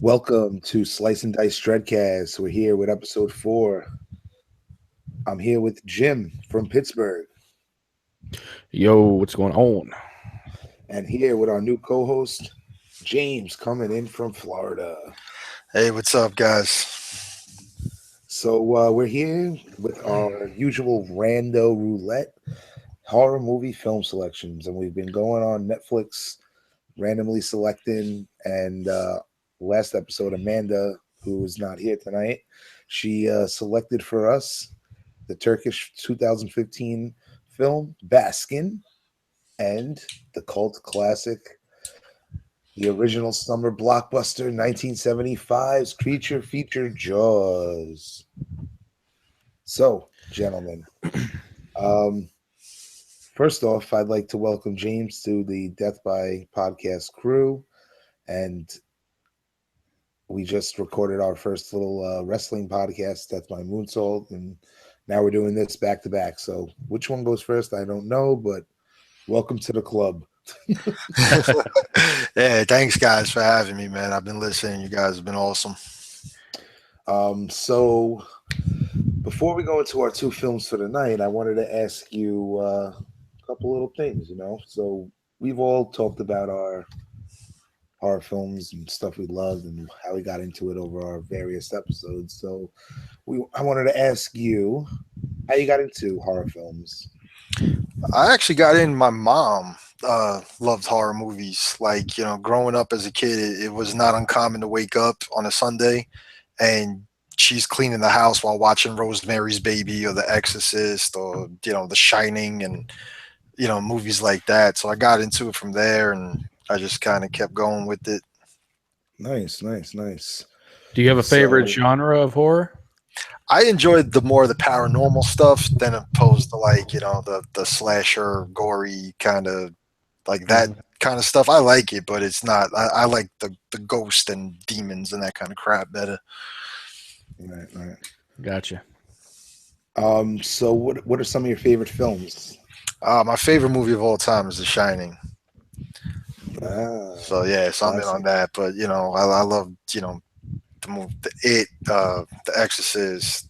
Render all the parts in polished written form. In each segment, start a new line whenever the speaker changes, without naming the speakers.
Welcome to Slice and Dice Dreadcast. We're here with episode 4. I'm here with Jim from Pittsburgh.
Yo, what's going on?
And here with our new co-host, James, coming in from Florida.
Hey, what's up, guys?
So we're here with our usual rando roulette horror movie film selections. And we've been going on Netflix, randomly selecting. And last episode, Amanda, who is not here tonight, she selected for us the Turkish 2015 film Baskin and the cult classic, the original summer blockbuster 1975's creature feature Jaws. So, gentlemen, first off, I'd like to welcome James to the Death by Podcast crew, and we just recorded our first little wrestling podcast, Death by Moonsault, and now we're doing this back to back. So which one goes first, I don't know, but welcome to the club.
Yeah, thanks, guys, for having me, man. I've been listening. You guys have been awesome.
So before we go into our two films for the night, I wanted to ask you a couple little things, So we've all talked about our horror films and stuff we loved and how we got into it over our various episodes. So I wanted to ask you how you got into horror films.
I actually got in. My mom loved horror movies. Like, growing up as a kid, it was not uncommon to wake up on a Sunday and she's cleaning the house while watching Rosemary's Baby or The Exorcist or, The Shining and, movies like that. So I got into it from there and I just kind of kept going with it.
Nice.
Do you have a favorite genre of horror?
I enjoyed the paranormal stuff than opposed to the slasher, gory kind of like that kind of stuff. I like it, but it's not. I like the ghost and demons and that kind of crap better.
Right.
Gotcha.
So what are some of your favorite films?
My favorite movie of all time is The Shining. So I'm in on that. But I love the movie, The Exorcist,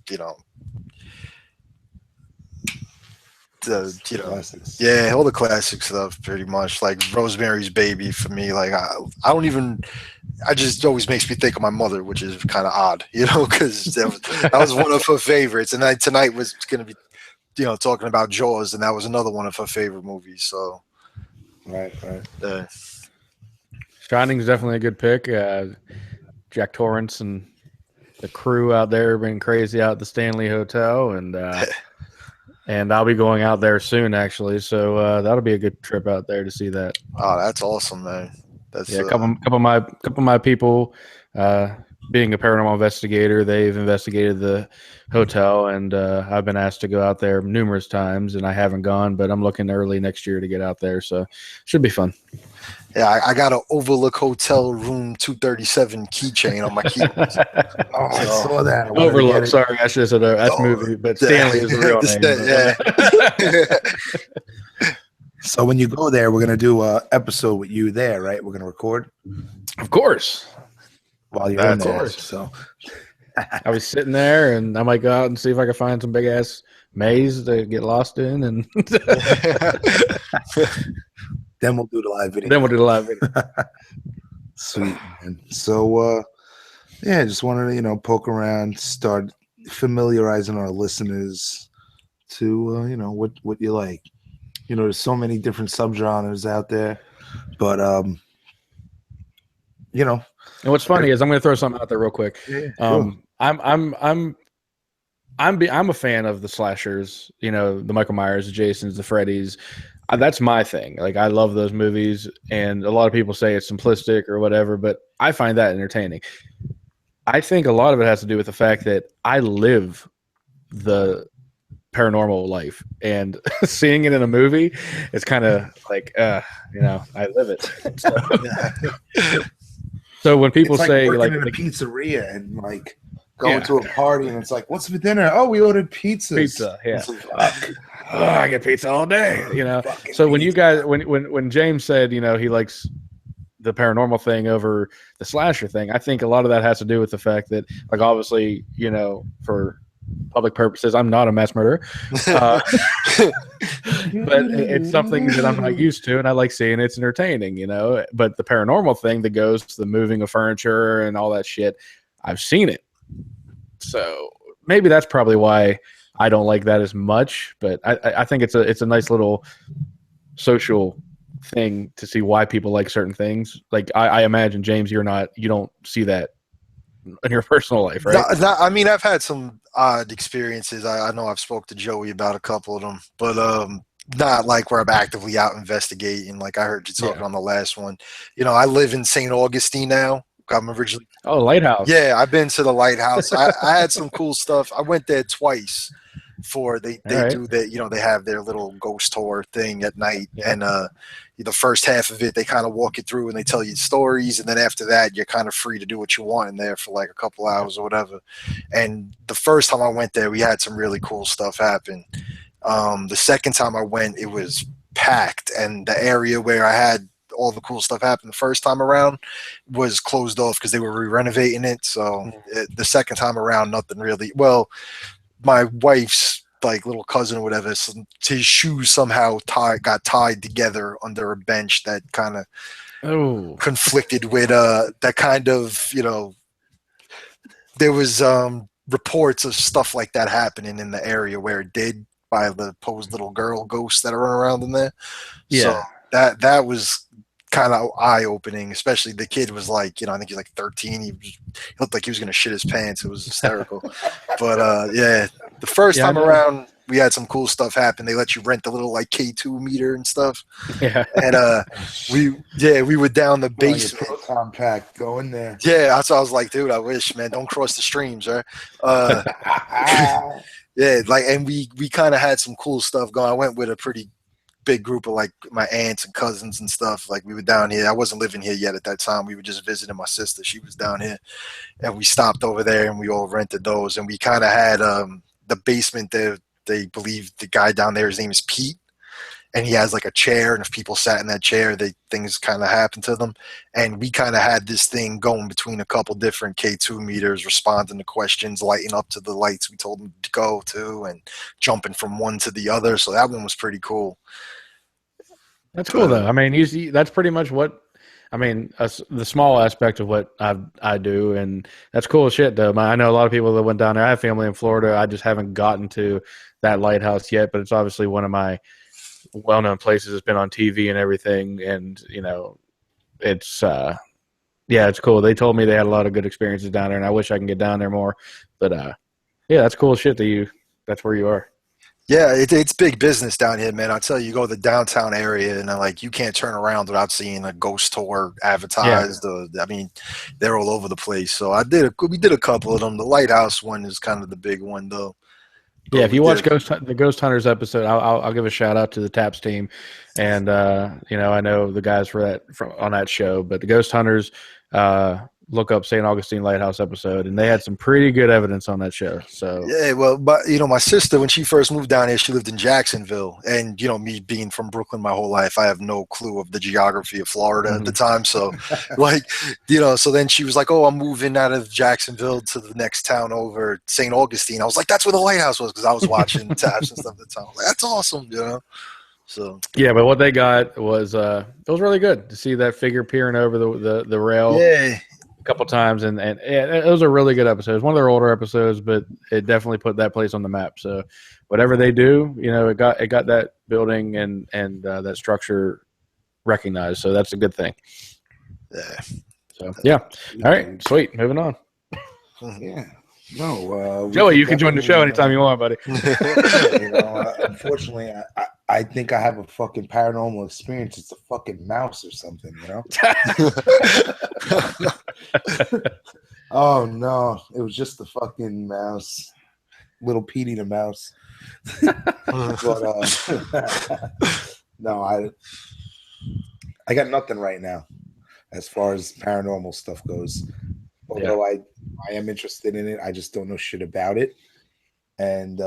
classics.
Yeah, all the classic stuff, pretty much. Like Rosemary's Baby for me, like I just always makes me think of my mother, which is kind of odd, because that was one of her favorites, and tonight was going to be, talking about Jaws, and that was another one of her favorite movies. So,
right.
Shining's definitely a good pick. Jack Torrance and the crew out there have been crazy out at the Stanley Hotel, and I'll be going out there soon, actually. So that'll be a good trip out there to see that.
Oh, that's awesome, man. That's
a couple of my people. Being a paranormal investigator, they've investigated the hotel, and I've been asked to go out there numerous times, and I haven't gone, but I'm looking early next year to get out there, so should be fun.
Yeah, I got an Overlook Hotel Room 237 keychain on my key.
I saw that.
Overlook. Sorry, I should have said that's movie, but Stanley is the real name.
Yeah.
So when you go there, we're gonna do an episode with you there, right? We're gonna record.
Of course.
While you're in there. So
I was sitting there, and I might go out and see if I can find some big ass maze to get lost in, and
then we'll do the live video. Sweet, man. So just wanted to poke around, start familiarizing our listeners to what you like. There's so many different subgenres out there, but
And what's funny is I'm going to throw something out there real quick.
Yeah, sure.
I'm a fan of the slashers. The Michael Myers, the Jasons, the Freddys. That's my thing. Like, I love those movies, and a lot of people say it's simplistic or whatever, but I find that entertaining. I think a lot of it has to do with the fact that I live the paranormal life, and seeing it in a movie, it's kind of like, I live it. So when people say
working
like
in a pizzeria and like going to a party and it's like, what's for dinner? Oh, we ordered pizzas.
Pizza, yeah. I get pizza all day, So when you guys, when James said, he likes the paranormal thing over the slasher thing. I think a lot of that has to do with the fact that, like, obviously, for public purposes, I'm not a mass murderer, but it's something that I'm not used to, and I like seeing it's entertaining, But the paranormal thing that goes to the moving of furniture and all that shit, I've seen it. So maybe that's probably why I don't like that as much. But I think it's a nice little social thing to see why people like certain things. Like I imagine, James, you don't see that in your personal life, right?
No, I mean, I've had some odd experiences. I know I've spoke to Joey about a couple of them, but not like where I'm actively out investigating. Like I heard you talking on the last one. I live in St. Augustine now. I'm originally
Lighthouse.
Yeah, I've been to the lighthouse. I had some cool stuff. I went there twice. They do that, they have their little ghost tour thing at night, and the first half of it they kind of walk you through and they tell you stories, and then after that you're kind of free to do what you want in there for like a couple hours or whatever. And the first time I went there, we had some really cool stuff happen. The second time I went, it was packed, and the area where I had all the cool stuff happen the first time around was closed off because they were re-renovating it. So the second time around, nothing really. Well, my wife's like little cousin or whatever, his shoes somehow got tied together under a bench that kind of conflicted with that kind of, there was reports of stuff like that happening in the area where it did, by the posed little girl ghosts that are running around in there. So that was kind of eye-opening, especially the kid was like, I think he's like 13. He looked like he was going to shit his pants. It was hysterical. But the first time around, we had some cool stuff happen. They let you rent the little like K2 meter and stuff.
Yeah.
And we were down the basement.
Proton pack, go in there.
Yeah, that's what I was like, dude, I wish, man, don't cross the streams, right? Yeah, like, and we kind of had some cool stuff going. I went with a pretty big group of like my aunts and cousins and stuff. Like we were down here. I wasn't living here yet at that time. We were just visiting my sister. She was down here, and we stopped over there and we all rented those. And we kind of had the basement there. They believe the guy down there, his name is Pete, and he has like a chair. And if people sat in that chair, things kind of happened to them. And we kind of had this thing going between a couple different K2 meters, responding to questions, lighting up to the lights we told them to go to, and jumping from one to the other. So that one was pretty cool.
That's cool, though. I mean, you see, that's pretty much what the small aspect of what I do, and that's cool as shit, though. I know a lot of people that went down there. I have family in Florida. I just haven't gotten to that lighthouse yet, but it's obviously one of my well-known places. It's been on TV and everything, and it's it's cool. They told me they had a lot of good experiences down there, and I wish I can get down there more. But that's cool as shit that's where you are.
Yeah, it's big business down here, man. I'll tell you, go to the downtown area, and like you can't turn around without seeing a ghost tour advertised. I mean, they're all over the place. So we did a couple of them. The lighthouse one is kind of the big one, though.
Yeah, if you watch the Ghost Hunters episode, I'll give a shout out to the Taps team, and I know the guys on that show, but the Ghost Hunters. Look up St. Augustine Lighthouse episode, and they had some pretty good evidence on that show. So
yeah, well, but my sister, when she first moved down here, she lived in Jacksonville, and me being from Brooklyn my whole life, I have no clue of the geography of Florida at the time. So so then she was like, "Oh, I'm moving out of Jacksonville to the next town over, St. Augustine." I was like, "That's where the lighthouse was," because I was watching Taps and stuff at the time. Like, that's awesome, So
yeah, but what they got was it was really good to see that figure peering over the rail.
Yeah.
A couple times, and it was a really good episode. It was one of their older episodes, but it definitely put that place on the map. So whatever they do, it got that building and that structure recognized. So that's a good thing.
Yeah.
So yeah. All right. Sweet. Moving on.
Yeah. No,
Joey, you can join the show anytime you want, buddy.
Unfortunately, I think I have a fucking paranormal experience. It's a fucking mouse or something, Oh no, it was just the fucking mouse, little Petey the mouse. But no, I got nothing right now as far as paranormal stuff goes. Although I am interested in it, I just don't know shit about it. And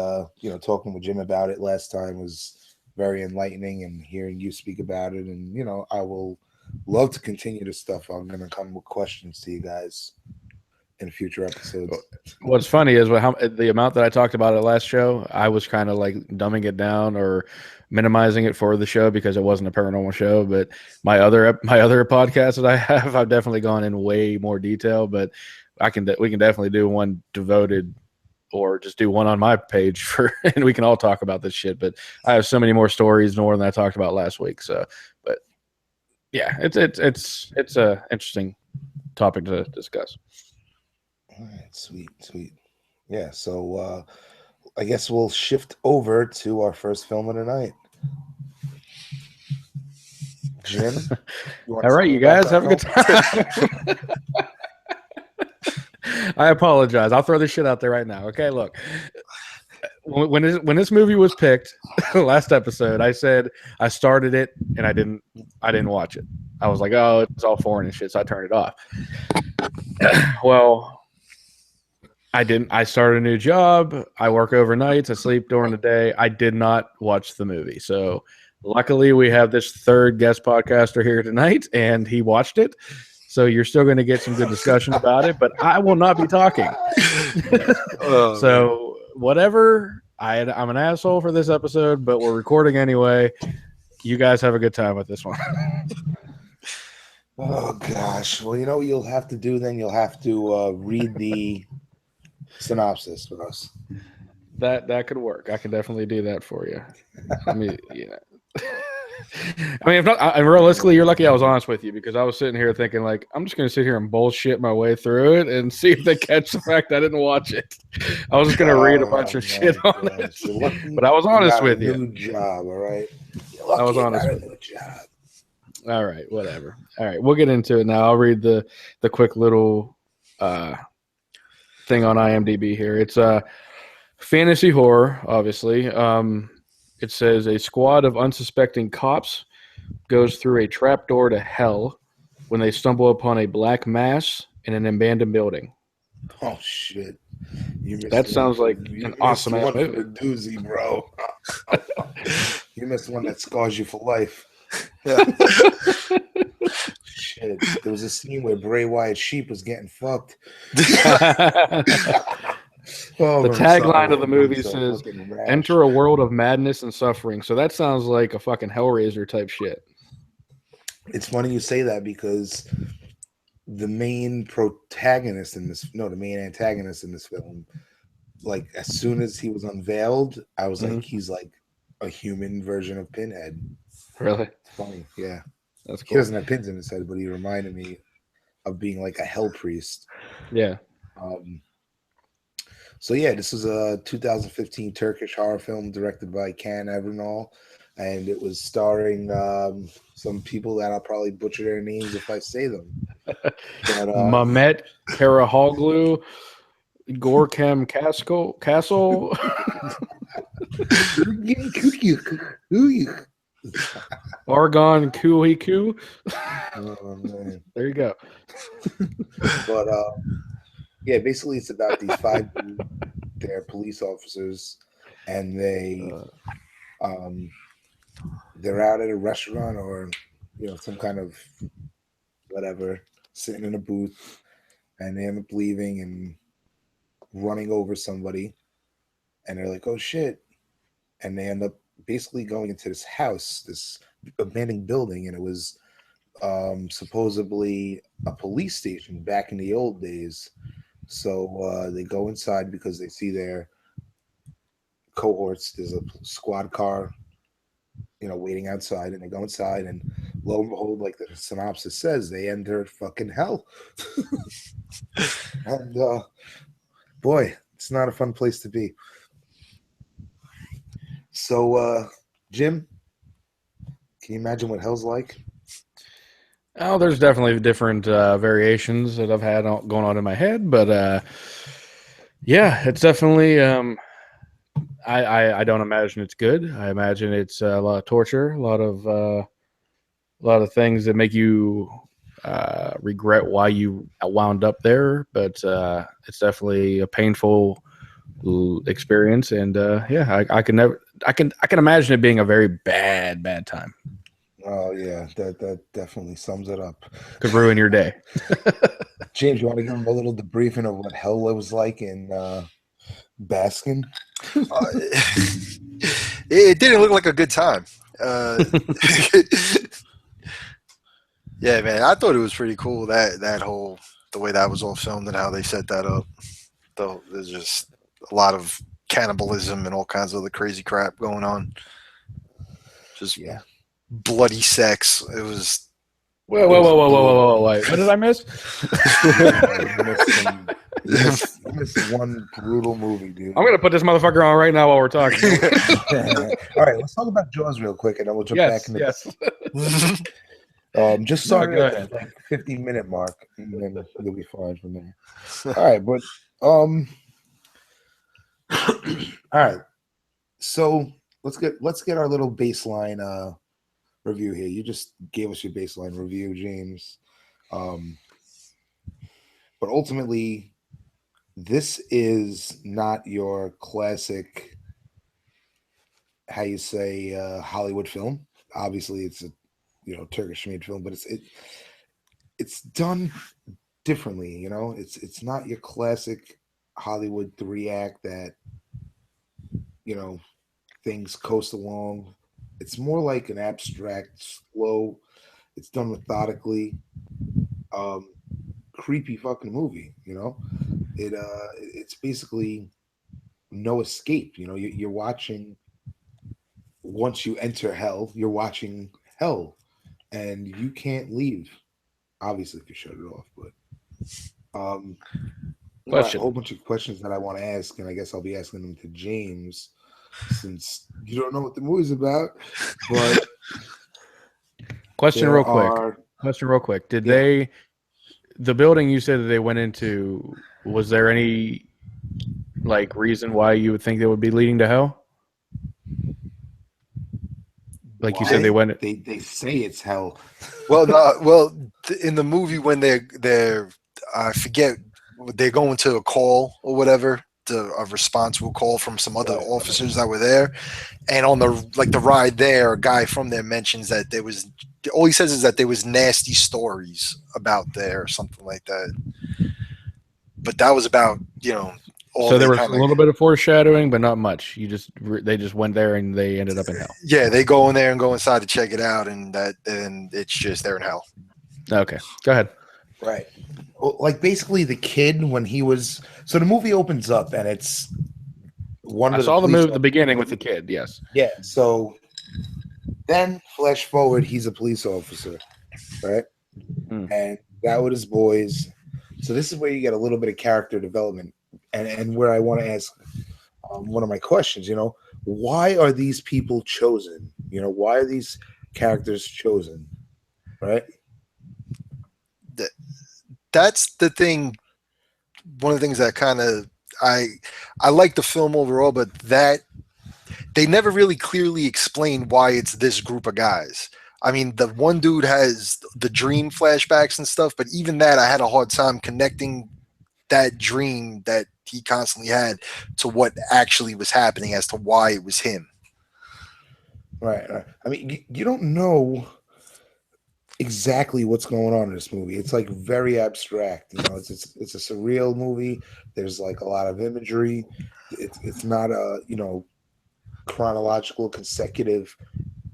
talking with Jim about it last time was very enlightening, and hearing you speak about it, and I will love to continue this stuff. I'm gonna come with questions to you guys in future episodes.
What's funny is the amount that I talked about at last show, I was kind of like dumbing it down or minimizing it for the show because it wasn't a paranormal show. But my other podcasts that I have, I've definitely gone in way more detail. But we can definitely do one devoted, or just do one on my page and we can all talk about this shit. But I have so many more stories more than I talked about last week. So, but yeah, it's a interesting topic to discuss.
All right, sweet. Yeah, so I guess we'll shift over to our first film of the night. Jim,
all right, you guys have a good time. I apologize. I'll throw this shit out there right now. Okay, look. When this movie was picked last episode, I said I started it and I didn't watch it. I was like, oh, it's all foreign and shit, so I turned it off. Well, I didn't. I started a new job. I work overnights. I sleep during the day. I did not watch the movie. So luckily, we have this third guest podcaster here tonight, and he watched it. So you're still going to get some good discussion about it, but I will not be talking. So whatever. I'm an asshole for this episode, but we're recording anyway. You guys have a good time with this one.
Oh gosh. Well, you know what you'll have to do then? You'll have to read the synopsis with us.
That could work. I can definitely do that for you. I mean, yeah. I mean, if not, realistically, you're lucky I was honest with you, because I was sitting here thinking, like, I'm just going to sit here and bullshit my way through it and see if they catch the fact I didn't watch it. I was just going to read a bunch of shit on it. But I was honest with you.
New job, all right?
I was honest with you. All right, whatever. All right, we'll get into it now. I'll read the quick little thing on IMDb here. It's fantasy horror, obviously. It says a squad of unsuspecting cops goes through a trapdoor to hell when they stumble upon a black mass in an abandoned building.
Oh shit!
That sounds like an awesome ass movie.
A doozy, bro. You missed one that scars you for life.
Yeah.
Shit! There was a scene where Bray Wyatt's sheep was getting fucked.
The tagline of the movie says, "Enter a world of madness and suffering." So that sounds like a fucking Hellraiser type shit.
It's funny you say that, because the main antagonist in this film, like, as soon as he was unveiled, I was like, he's like a human version of Pinhead.
Really?
It's funny, yeah.
That's cool.
He doesn't have pins in his head, but he reminded me of being like a hell priest.
Yeah.
So yeah, this is a 2015 Turkish horror film directed by Can Evernal, and it was starring some people that I'll probably butcher their names if I say them. But,
Mehmet Karaoglu, Gorkem Castle, Argon Kuiku.
Oh, man.
There you go.
But yeah, basically it's about these five they're police officers, and they're out at a restaurant or some kind of whatever, sitting in a booth, and they end up leaving and running over somebody, and they're like, oh shit, and they end up basically going into this house, this abandoned building, and it was supposedly a police station back in the old days. So they go inside because they see their cohorts. There's a squad car, waiting outside, and they go inside, and lo and behold, like the synopsis says, they enter fucking hell. And boy, it's not a fun place to be. So, Jim, can you imagine what hell's like?
Oh, there's definitely different variations that I've had going on in my head, but yeah, it's definitely. I don't imagine it's good. I imagine it's a lot of torture, a lot of things that make you regret why you wound up there. But it's definitely a painful experience, and yeah, I can imagine it being a very bad time.
Oh yeah, that definitely sums it up.
Could ruin your day.
James, you want to give him a little debriefing of what hell was like in Baskin?
It didn't look like a good time. Uh, yeah, man, I thought it was pretty cool that whole the way that was all filmed and how they set that up. Though there's just a lot of cannibalism and all kinds of other crazy crap going on. Just
Yeah.
bloody sex. It was.
Whoa. Wait, what did I miss?
You missed one brutal movie, dude.
I'm going to put this motherfucker on right now while we're talking.
All right, let's talk about Jaws real quick, and then we'll jump back into just started at the 50-minute mark, and then you'll be fine from there. All right, but all right. So let's get our little baseline review here. You just gave us your baseline review, James. But ultimately, this is not your classic, how you say, Hollywood film. Obviously, it's a Turkish made film, but it's done differently. It's not your classic Hollywood 3-act that things coast along. It's more like an abstract, slow. It's done methodically. Creepy fucking movie. It's basically no escape. You're watching. Once you enter hell, you're watching hell, and you can't leave. Obviously, if you shut it off, but
question.
A whole bunch of questions that I want to ask, and I guess I'll be asking them to James, since you don't know what the movie's about. But
question real quick. Did they, the building you said that they went into, was there any reason why you would think they would be leading to hell? Like you said,
they say it's hell.
Well, in the movie when they're I forget, they're going to a call or whatever, a response will call from some other officers that were there, and on the ride there, a guy from there mentions that there was, all he says is that there was nasty stories about there or something like that. But that was about
so there was a little bit of foreshadowing, but not much. They just went there and they ended up in hell.
Yeah, they go in there and go inside to check it out, and it's just they're in hell.
Okay, go ahead.
Right. Well, basically the kid when he was, so the movie opens up and it's one of
I saw the beginning with the kid. Yes.
Yeah. So then flash forward, he's a police officer, right? And that with his boys. So this is where you get a little bit of character development, and where I want to ask one of my questions. Why are these people chosen? Why are these characters chosen? Right.
That's the thing. One of the things that kind of I like the film overall, but that they never really clearly explain why it's this group of guys. I mean, the one dude has the dream flashbacks and stuff, but even that, I had a hard time connecting that dream that he constantly had to what actually was happening as to why it was him.
Right. I mean, you don't know exactly what's going on in this movie. It's very abstract. It's a surreal movie. There's a lot of imagery. It's not a chronological consecutive.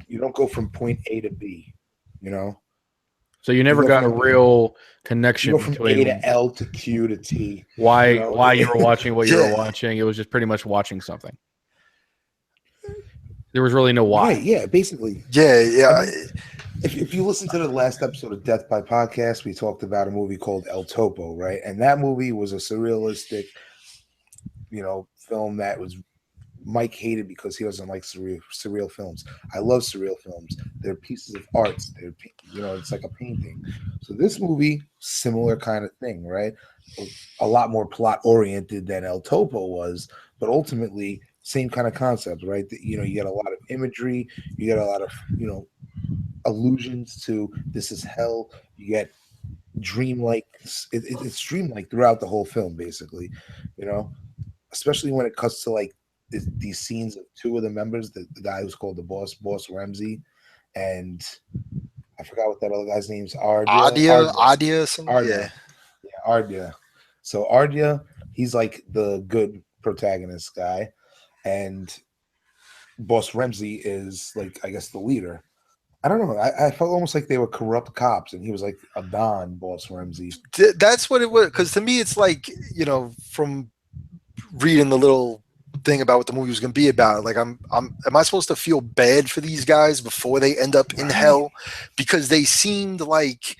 You don't go from point A to B.
So you never got a real connection
from
between
A to L to Q to T.
Why you were watching what you were watching. It was just pretty much watching something. There was really no why.
Right, yeah, basically.
Yeah.
I mean, if you listen to the last episode of Death by Podcast, we talked about a movie called El Topo, right? And that movie was a surrealistic, film that was Mike hated because he doesn't like surreal films. I love surreal films. They're pieces of art. It's like a painting. So this movie, similar kind of thing, right? A lot more plot oriented than El Topo was, but ultimately same kind of concept, right? You get a lot of imagery. You get a lot of allusions to this is hell. You get dreamlike. It's dreamlike throughout the whole film, basically. Especially when it cuts to these scenes of two of the members, the guy who's called the boss Ramsey, and I forgot what that other guy's name's.
Adia, something.
Ardya. Yeah, Ardya. So Ardya, he's like the good protagonist guy, and Boss Ramsey is like, I guess, the leader. I don't know. I felt almost like they were corrupt cops, and he was like a Don, Boss Ramsey.
That's what it was. Because to me, it's like, from reading the little thing about what the movie was going to be about, like, am I supposed to feel bad for these guys before they end up in hell? Because they seemed like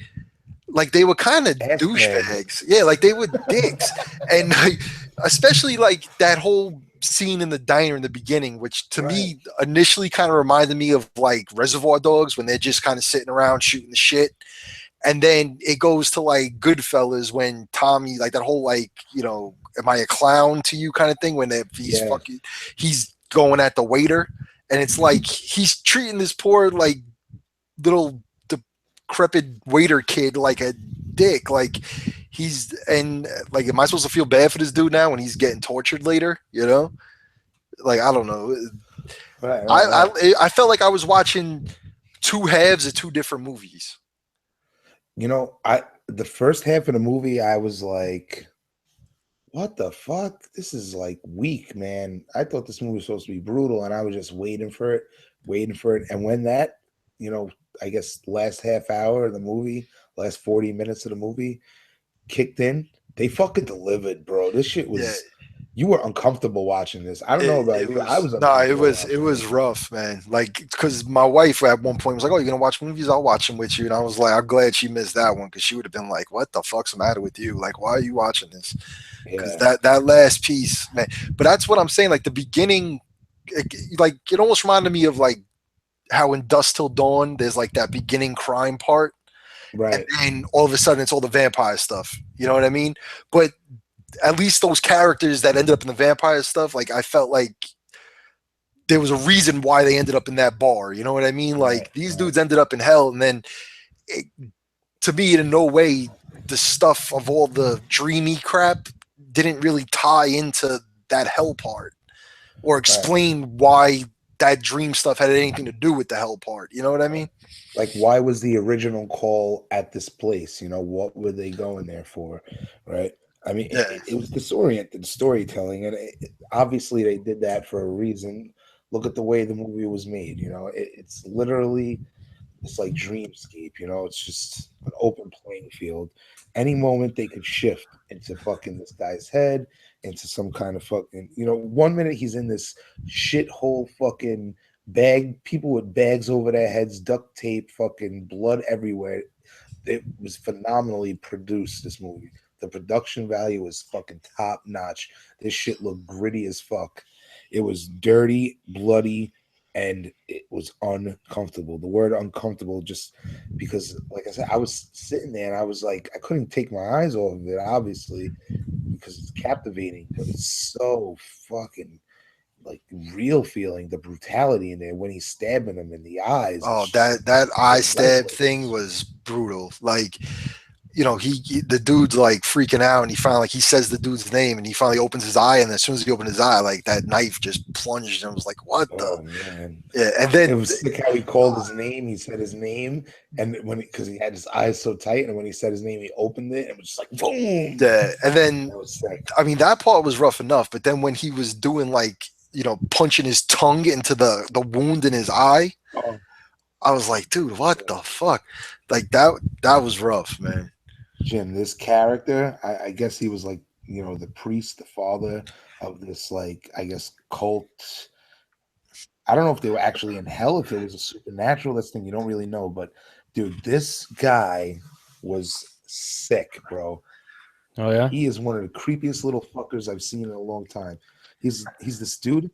they were kind of douchebags. Yeah, like they were dicks. And like, especially like that whole scene in the diner in the beginning, which to me initially kind of reminded me of like Reservoir Dogs, when they're just kind of sitting around shooting the shit. And then it goes to like Goodfellas, when Tommy, like that whole like, am I a clown to you kind of thing, when he's going at the waiter, and it's like he's treating this poor like little decrepit waiter kid like a dick. Like am I supposed to feel bad for this dude now when he's getting tortured later? Like, I don't know. Right. I felt like I was watching two halves of two different movies.
The first half of the movie, I was like, what the fuck? This is like weak, man. I thought this movie was supposed to be brutal, and I was just waiting for it. And when that, I guess last half hour of the movie, last 40 minutes of the movie kicked in, they fucking delivered, bro. This shit was you were uncomfortable watching this. I don't know about you. I was
it was rough, man. Like, because my wife at one point was like, "Oh, you're gonna watch movies? I'll watch them with you." And I was like, I'm glad she missed that one, because she would have been like, "What the fuck's the matter with you? Like, why are you watching this?" Because that last piece, man. But that's what I'm saying. Like the beginning, it almost reminded me of like how in Dusk Till Dawn, there's like that beginning crime part,
right?
And then all of a sudden, it's all the vampire stuff. You know what I mean? But at least those characters that ended up in the vampire stuff, like, I felt like there was a reason why they ended up in that bar. You know what I mean? Like, these dudes ended up in hell, and then to me, in no way, the stuff of all the dreamy crap didn't really tie into that hell part, or explain why that dream stuff had anything to do with the hell part. You know what I mean?
Like, why was the original call at this place? What were they going there for? Right. I mean, it was disoriented storytelling, and obviously they did that for a reason. Look at the way the movie was made. It's literally this like dreamscape. It's just an open playing field. Any moment they could shift into fucking this guy's head, into some kind of fucking, 1 minute he's in this shithole fucking bag, people with bags over their heads, duct tape, fucking blood everywhere. It was phenomenally produced, this movie. The production value was fucking top notch. This shit looked gritty as fuck. It was dirty, bloody, and it was uncomfortable. The word uncomfortable, just because, like I said, I was sitting there and I was like, I couldn't take my eyes off of it, obviously, because it's captivating, but it's so fucking like real feeling, the brutality in there when he's stabbing him in the eyes.
Oh, that eye stab thing was brutal. Like, the dude's like freaking out, and he says the dude's name, and he finally opens his eye, and as soon as he opened his eye, like that knife just plunged, and I was like, what the?
Man.
Yeah, and then
it was sick how he called his name. He said his name, and because he had his eyes so tight, and when he said his name, he opened it, and it was just like boom.
Yeah, and then
that was sick.
I mean, that part was rough enough, but then when he was doing like, punching his tongue into the wound in his eye, I was like, dude, what the fuck? Like that was rough, man.
Jim, this character, I guess he was like, the priest, the father of this, like, I guess, cult. I don't know if they were actually in hell, if it was a supernatural. That's the thing, you don't really know. But, dude, this guy was sick, bro.
Oh, yeah?
He is one of the creepiest little fuckers I've seen in a long time. He's this dude.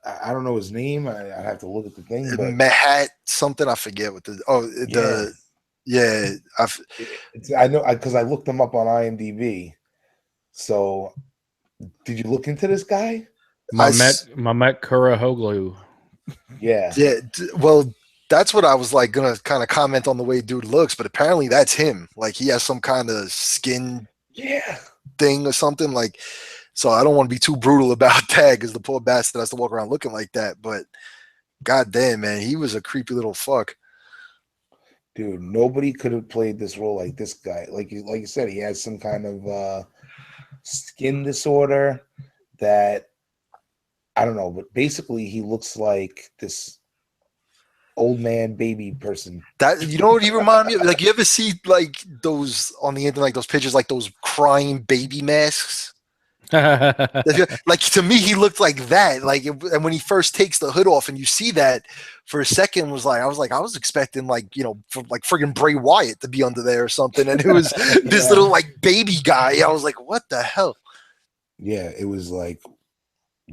I don't know his name. I have to look at the thing. But
Mahat something, I forget what
I know, because I looked him up on IMDb. So, did you look into this guy?
Mamet Kurahoglu.
Yeah.
Well, that's what I was like gonna kind of comment on, the way dude looks, but apparently that's him. Like, he has some kind of skin thing or something. Like, so I don't want to be too brutal about that, because the poor bastard has to walk around looking like that. But goddamn, man, he was a creepy little fuck.
Dude, nobody could have played this role like this guy. Like you said, he has some kind of skin disorder that I don't know, but basically he looks like this old man baby person.
That, you know what he reminded me of? Like, you ever see like those on the internet, like those pictures, like those crying baby masks? Like, to me, he looked like that. Like, and when he first takes the hood off, and you see that for a second, I was expecting, like, like friggin' Bray Wyatt to be under there or something, and it was this
Yeah.
little like baby guy. I was like, what the hell?
Yeah, it was like,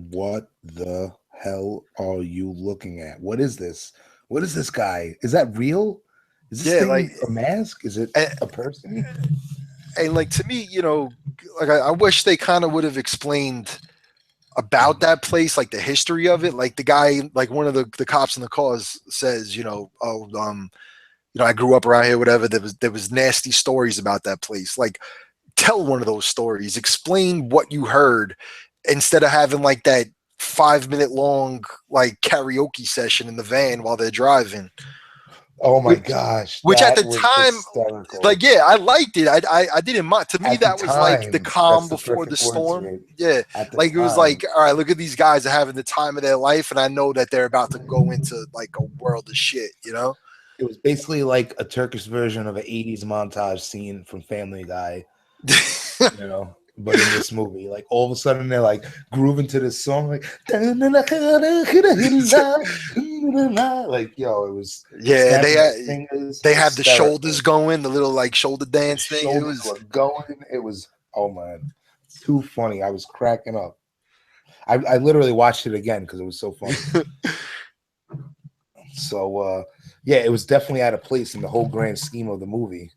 what the hell are you looking at? What is this? What is this guy? Is that real? Is this
Yeah,
thing
like,
a mask? Is it
and,
a person?
and like, to me, like, I wish they kind of would have explained about that place, like the history of it. Like, the guy, like one of the cops in the cause says, I grew up around here, whatever. There was nasty stories about that place. Like, tell one of those stories. Explain what you heard instead of having like that 5 minute long like karaoke session in the van while they're driving.
Oh my
Which,
gosh,
which at the
that was
time,
hysterical.
like, yeah, I liked it. I didn't mind. To me,
At the
that was like the
time,
calm
that's the
before the
perfect word to
storm.
it.
Yeah,
At the
like, it was
time,
like, all right, look at these guys are having the time of their life, and I know that they're about to go into like a world of shit.
it was basically like a Turkish version of an '80s montage scene from Family Guy. But in this movie, like all of a sudden they're like grooving to this song, like like, yo, it was
Yeah,
snapping their fingers,
they have the
hysterical.
shoulders going, the little like shoulder
The
dance thing. It
shoulders
was,
were going. It was, oh man, too funny. I was cracking up. I literally watched it again because it was so funny. So yeah, it was definitely out of place in the whole grand scheme of the movie.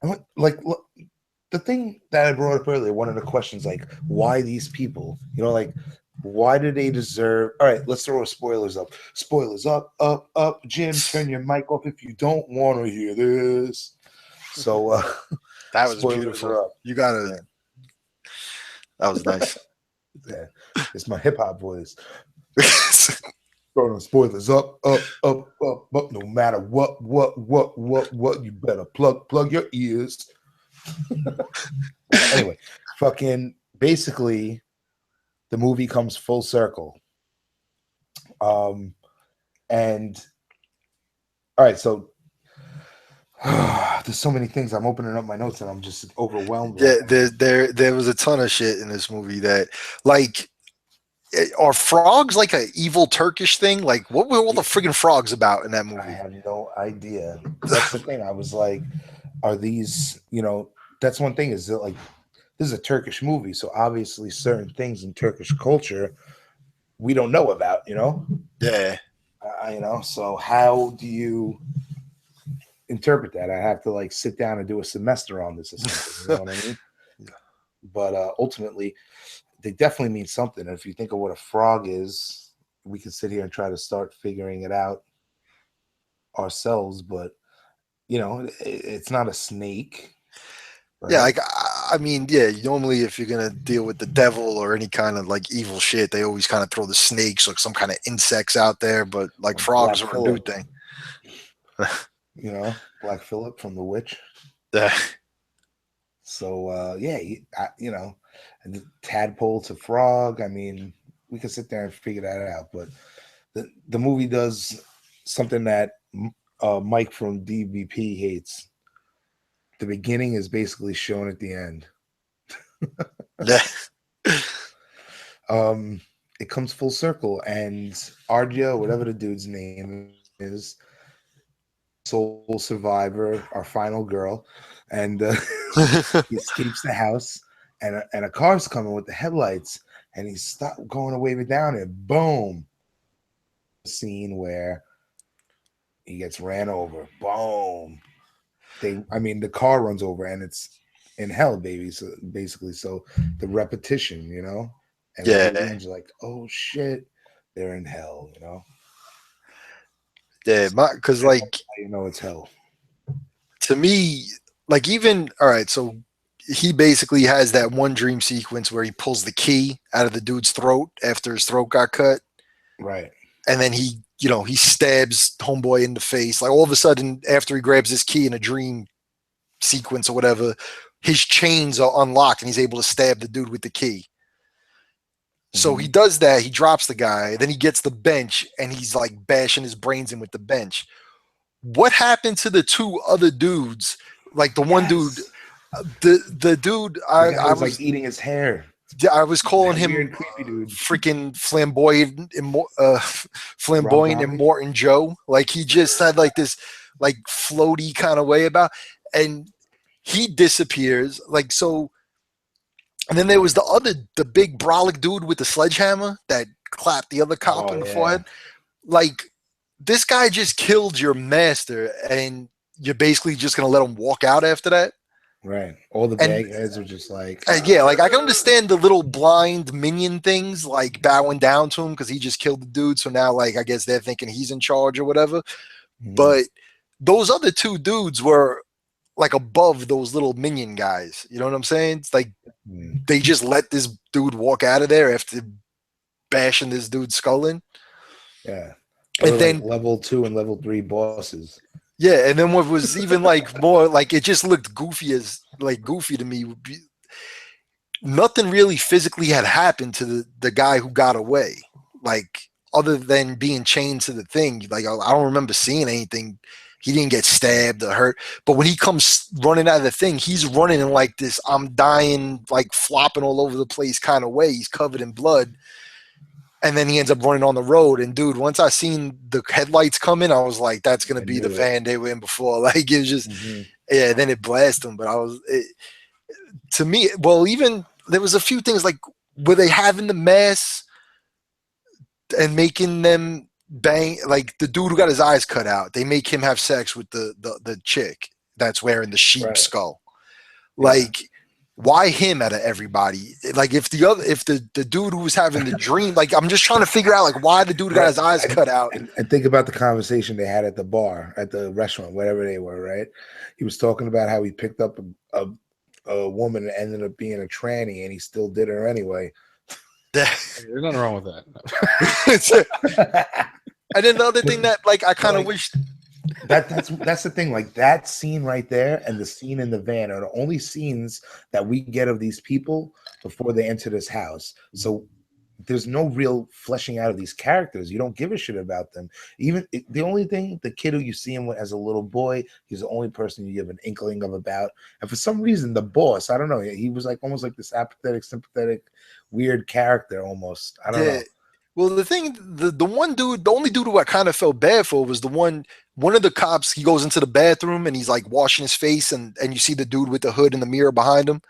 I went, like, look, the thing that I brought up earlier, one of the questions, like, why these people? Like, why do they deserve? All right, let's throw spoilers up. Spoilers up, up, up. Jim, turn your mic off if you don't want to hear this. So
that was
spoilers
beautiful.
are up.
You gotta.
Yeah.
That was nice.
Yeah, it's my hip hop voice. Throwing spoilers up, up, up, up, up. No matter what, you better plug your ears. Anyway, fucking basically, the movie comes full circle. And all right, so there's so many things. I'm opening up my notes and I'm just overwhelmed.
Yeah, there was a ton of shit in this movie that, like, are frogs like an evil Turkish thing? Like, what were all the friggin' frogs about in that movie?
I have no idea. That's the thing. I was like, are these, that's one thing, is that, like, this is a Turkish movie, so obviously certain things in Turkish culture we don't know about,
Yeah.
So how do you interpret that? I have to like sit down and do a semester on this or something. You know what I mean?
Yeah.
But ultimately, they definitely mean something. And if you think of what a frog is, we can sit here and try to start figuring it out ourselves. But it's not a snake.
Right? Yeah, like, I mean, yeah. Normally, if you're gonna deal with the devil or any kind of like evil shit, they always kind of throw the snakes or some kind of insects out there. But like, frogs are a new thing.
Black Phillip from The Witch. So yeah, and the tadpole to frog. I mean, we could sit there and figure that out. But the movie does something that Mike from DBP hates. The beginning is basically shown at the end. It comes full circle, and Ardia, whatever the dude's name is, sole survivor, our final girl, and he escapes the house, and a car's coming with the headlights, and he stopped going to wave it down, and boom, scene where he gets ran over. Boom. The car runs over, and it's in hell, baby. So basically, the repetition, and
yeah,
the you're like, oh shit, they're in hell,
Yeah, because like,
it's hell.
To me, like, even all right, so he basically has that one dream sequence where he pulls the key out of the dude's throat after his throat got cut,
right?
And then he he stabs homeboy in the face. Like all of a sudden, after he grabs his key in a dream sequence or whatever, his chains are unlocked and he's able to stab the dude with the key. So he does that. He drops the guy. Then he gets the bench and he's like bashing his brains in with the bench. What happened to the two other dudes? Like the one dude, the dude, I was
like eating his hair.
I was calling him
weird, creepy dude.
Freaking flamboyant Immortan Joe. Like he just had like this like floaty kind of way about, and he disappears. Like so. And then there was the big brolic dude with the sledgehammer that clapped the other cop in the forehead. Like, this guy just killed your master, and you're basically just going to let him walk out after that?
Right. All the bag heads are just like...
yeah, like, I can understand the little blind minion things, like, bowing down to him because he just killed the dude, so now, like, I guess they're thinking he's in charge or whatever. But those other two dudes were... like above those little minion guys. You know what I'm saying? It's like they just let this dude walk out of there after bashing this dude's skull in.
Yeah.
And then
like level 2 and level 3 bosses.
Yeah, and then what was even like more like it just looked goofy to me. Nothing really physically had happened to the guy who got away. Like other than being chained to the thing. Like I don't remember seeing anything. He didn't get stabbed or hurt. But when he comes running out of the thing, he's running in like this I'm dying, like flopping all over the place kind of way. He's covered in blood. And then he ends up running on the road. And dude, once I seen the headlights come in, I was like, that's going to be the van they were in before. Like it was just, yeah, then it blasted him. But to me, well, even there was a few things like, were they having the mass and making them bang, like the dude who got his eyes cut out, they make him have sex with the chick that's wearing the sheep skull. Like, why him out of everybody? Like, if the dude who was having the dream, like, I'm just trying to figure out like why the dude got his eyes cut out.
And think about the conversation they had at the bar, at the restaurant, whatever they were. Right? He was talking about how he picked up a woman and ended up being a tranny, and he still did her anyway.
There's nothing wrong with that.
And then the other thing that like I kind of wished
that's the thing, like that scene right there and the scene in the van are the only scenes that we get of these people before they enter this house. So there's no real fleshing out of these characters. You don't give a shit about them. Even the only thing, the kid who you see him as a little boy, he's the only person you give an inkling of about. And for some reason, the boss, I don't know, he was like almost like this apathetic, sympathetic, weird character almost. I don't know.
Well, the thing, the one dude, the only dude who I kind of felt bad for was one of the cops. He goes into the bathroom and he's like washing his face, and you see the dude with the hood in the mirror behind him.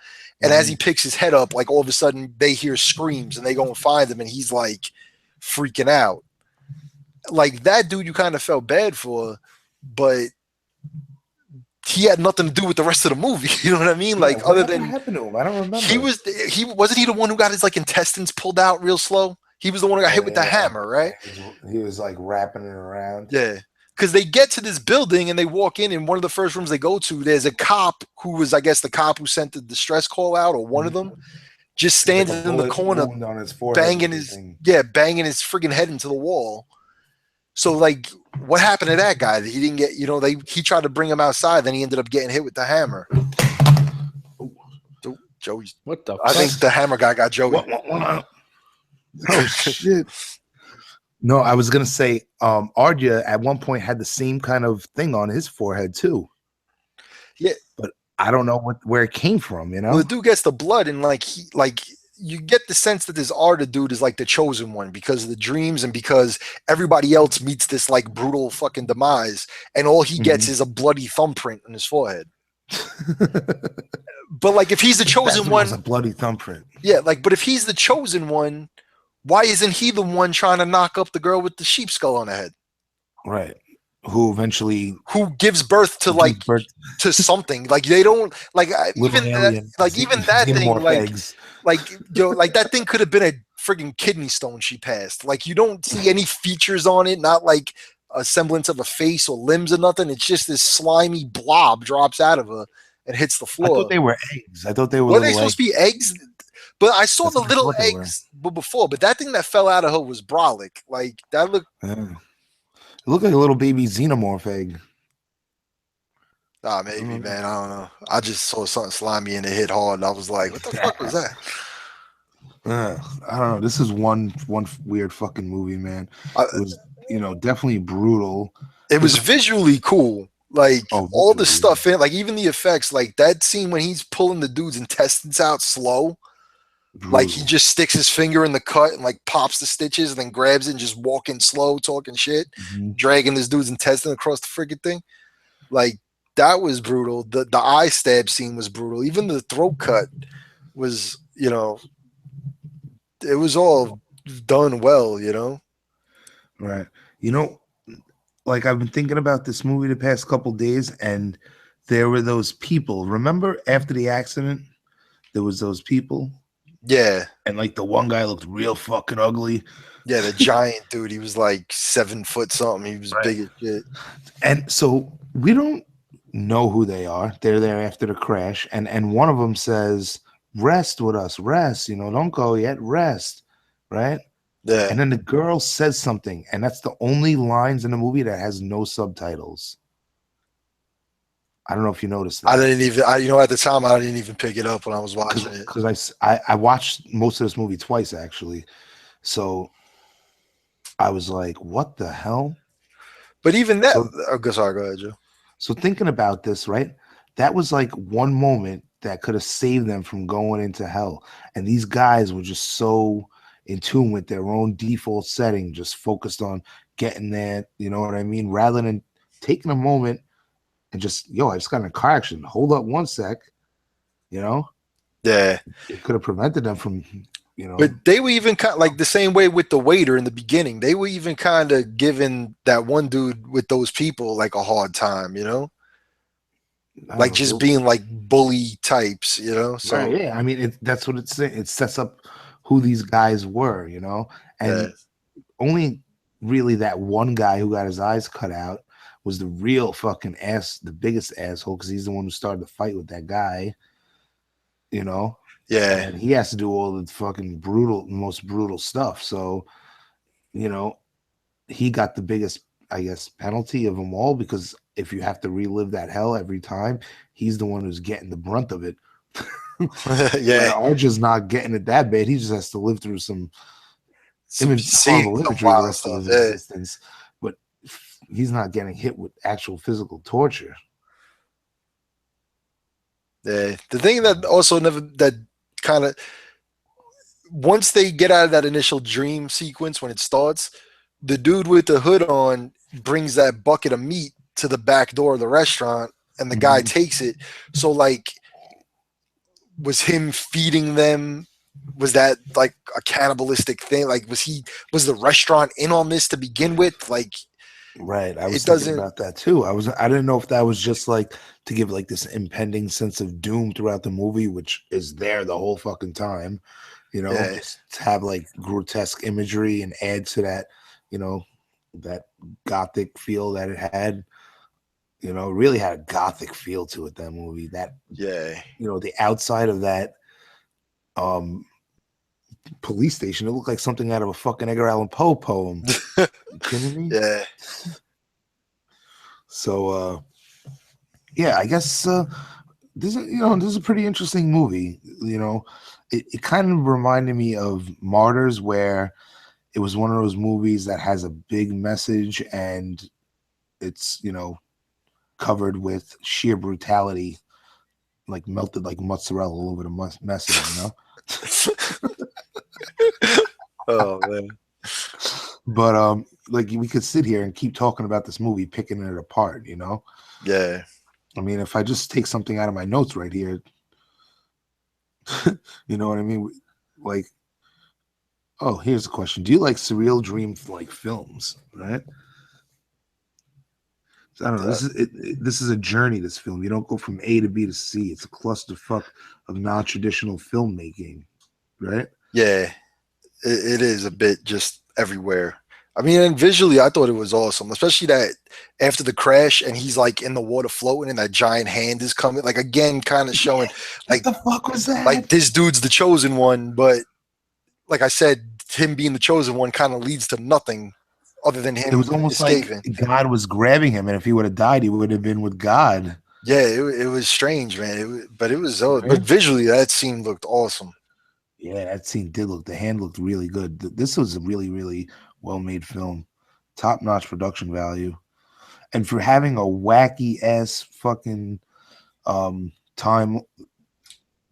And as he picks his head up, like all of a sudden they hear screams and they go and find him, and he's like freaking out. Like that dude, you kind of felt bad for, but he had nothing to do with the rest of the movie. You know what I mean? Like other than
what happened to him, I don't remember.
He wasn't he the one who got his like intestines pulled out real slow? He was the one who got hit with the hammer, right?
He was like wrapping it around.
Yeah. Because they get to this building and they walk in one of the first rooms they go to, there's a cop who was, I guess, the cop who sent the distress call out, or one of them, just standing in the corner, banging his friggin' head into the wall. So, like, what happened to that guy? He didn't get, he tried to bring him outside, then he ended up getting hit with the hammer. Joey,
what the?
I think the hammer guy got Joey.
Oh shit! No, I was gonna say, Arya at one point had the same kind of thing on his forehead too.
Yeah,
but I don't know where it came from.
Well, the dude gets the blood, and you get the sense that this Arya dude is like the chosen one because of the dreams and because everybody else meets this like brutal fucking demise, and all he gets is a bloody thumbprint on his forehead. But like, if he's the chosen one,
a bloody thumbprint.
Yeah, like, but if he's the chosen one, why isn't he the one trying to knock up the girl with the sheep skull on the head?
Right. Who
gives birth to to something. Like they don't like even that thing like that thing could have been a friggin' kidney stone she passed. Like you don't see any features on it, not like a semblance of a face or limbs or nothing. It's just this slimy blob drops out of her and hits the floor.
I thought they were eggs. I thought they were.
Were they supposed to be eggs? But I saw the little eggs before. But that thing that fell out of her was brolic. Like that looked.
looked like a little baby xenomorph egg.
Nah, maybe, man. I don't know. I just saw something slimy and it hit hard. And I was like, what the fuck was that?
I don't know. This is one weird fucking movie, man.
I,
It was, definitely brutal.
it was visually cool. Like all the
visually.
stuff in, like even the effects, like that scene when he's pulling the dude's intestines out slow.
Brutal.
Like he just sticks his finger in the cut and like pops the stitches and then grabs it and just walking slow, talking shit, dragging this dude's intestine across the freaking thing. Like that was brutal. The eye stab scene was brutal. Even the throat cut was, it was all done well,
Right. Like I've been thinking about this movie the past couple days, and there were those people. Remember after the accident, there was those people.
Yeah.
And like the one guy looked real fucking ugly.
Yeah, the giant dude. He was like 7 foot something. He was big as shit.
And so we don't know who they are. They're there after the crash, and one of them says, "Rest with us, rest. Don't go yet. Rest." Right.
Yeah.
And then the girl says something, and that's the only lines in the movie that has no subtitles. I don't know if you noticed that.
I didn't even, at the time, I didn't even pick it up when I was watching it.
Because I watched most of this movie twice, actually. So I was like, what the hell?
But even that, sorry, go ahead, Joe.
So thinking about this, right? That was like one moment that could have saved them from going into hell. And these guys were just so in tune with their own default setting, just focused on getting there, you know what I mean? Rather than taking a moment and just, I just got in a car accident. Hold up one sec, Yeah. It could have prevented them from,
But they were even kind of like the same way with the waiter in the beginning. They were even kind of giving that one dude with those people like a hard time, like just being like bully types, So
right, yeah, I mean, that's what it's saying. It sets up who these guys were, and only really that one guy who got his eyes cut out was the real fucking the biggest asshole, because he's the one who started the fight with that guy,
Yeah.
And he has to do all the fucking most brutal stuff. So, he got the biggest, I guess, penalty of them all, because if you have to relive that hell every time, he's the one who's getting the brunt of it.
Yeah.
Archer's not getting it that bad. He just has to live through some horrible imagery the rest of his existence. But he's not getting hit with actual physical torture.
Yeah. The thing that also kind of, once they get out of that initial dream sequence, when it starts, the dude with the hood on brings that bucket of meat to the back door of the restaurant, and the guy takes it. So like, was him feeding them, was that like a cannibalistic thing? Like, was the restaurant in on this to begin with? Like,
right. I was thinking about that too. I didn't know if that was just like to give like this impending sense of doom throughout the movie, which is there the whole fucking time, just to have like grotesque imagery and add to that, that gothic feel that it had. It really had a gothic feel to it, that movie. That, the outside of that police station, it looked like something out of a fucking Edgar Allan Poe poem. You kidding me?
Yeah.
So, I guess this is a pretty interesting movie. It kind of reminded me of Martyrs, where it was one of those movies that has a big message and it's, covered with sheer brutality, like melted like mozzarella all over the message,
Oh man.
But like we could sit here and keep talking about this movie, picking it apart,
Yeah.
I mean, if I just take something out of my notes right here, you know what I mean? Like, oh, here's a question: do you like surreal dream like films? Right? I don't know. This is a journey. This film, you don't go from A to B to C. It's a clusterfuck of non-traditional filmmaking, right?
Yeah, it is a bit just everywhere. I mean, and visually, I thought it was awesome, especially that after the crash and he's like in the water floating and that giant hand is coming, like again, kind of showing like
what the fuck was that?
Like this dude's the chosen one, but like I said, him being the chosen one kind of leads to nothing. other than
It
him
was almost
escaping.
like God was grabbing him, and if he would have died, he would have been with God.
Yeah, it was strange, man. But it was,
Right?
but visually, that scene looked awesome.
Yeah, that scene did look. The hand looked really good. This was a really, really well-made film, top-notch production value, and for having a wacky ass fucking time.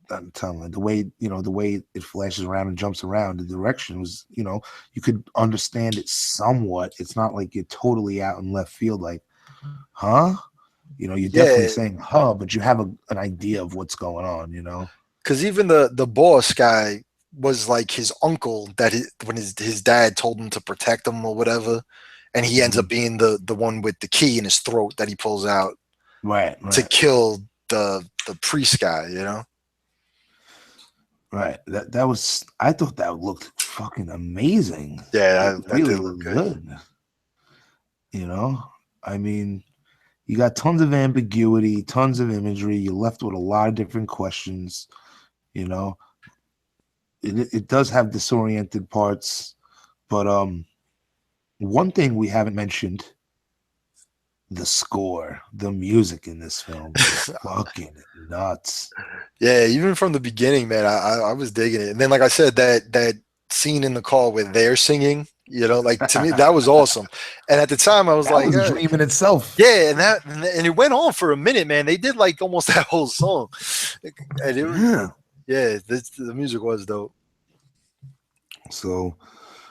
Timeline, the way the way it flashes around and jumps around, the direction was, you could understand it somewhat. It's not like you're totally out in left field, like, huh? You're definitely
Yeah,
saying huh, but you have an idea of what's going on.
because even the boss guy was like his uncle that when his dad told him to protect him or whatever, and he ends up being the one with the key in his throat that he pulls out
Right,
to
right,
kill the priest guy.
right. That was. I thought that looked fucking amazing.
Yeah,
It
that
really
did look
looked
good.
good. I mean, you got tons of ambiguity, tons of imagery. You're left with a lot of different questions. You know, it does have disoriented parts, but one thing we haven't mentioned: the score, the music in this film is fucking nuts.
Yeah, even from the beginning, man, I was digging it. And then, like I said, that scene in the call where they're singing, like to me, that was awesome. And at the time, I was
That
like,
was a dream in itself.
yeah, and it went on for a minute, man. They did like almost that whole song, and it was,
Yeah.
the music was dope.
So,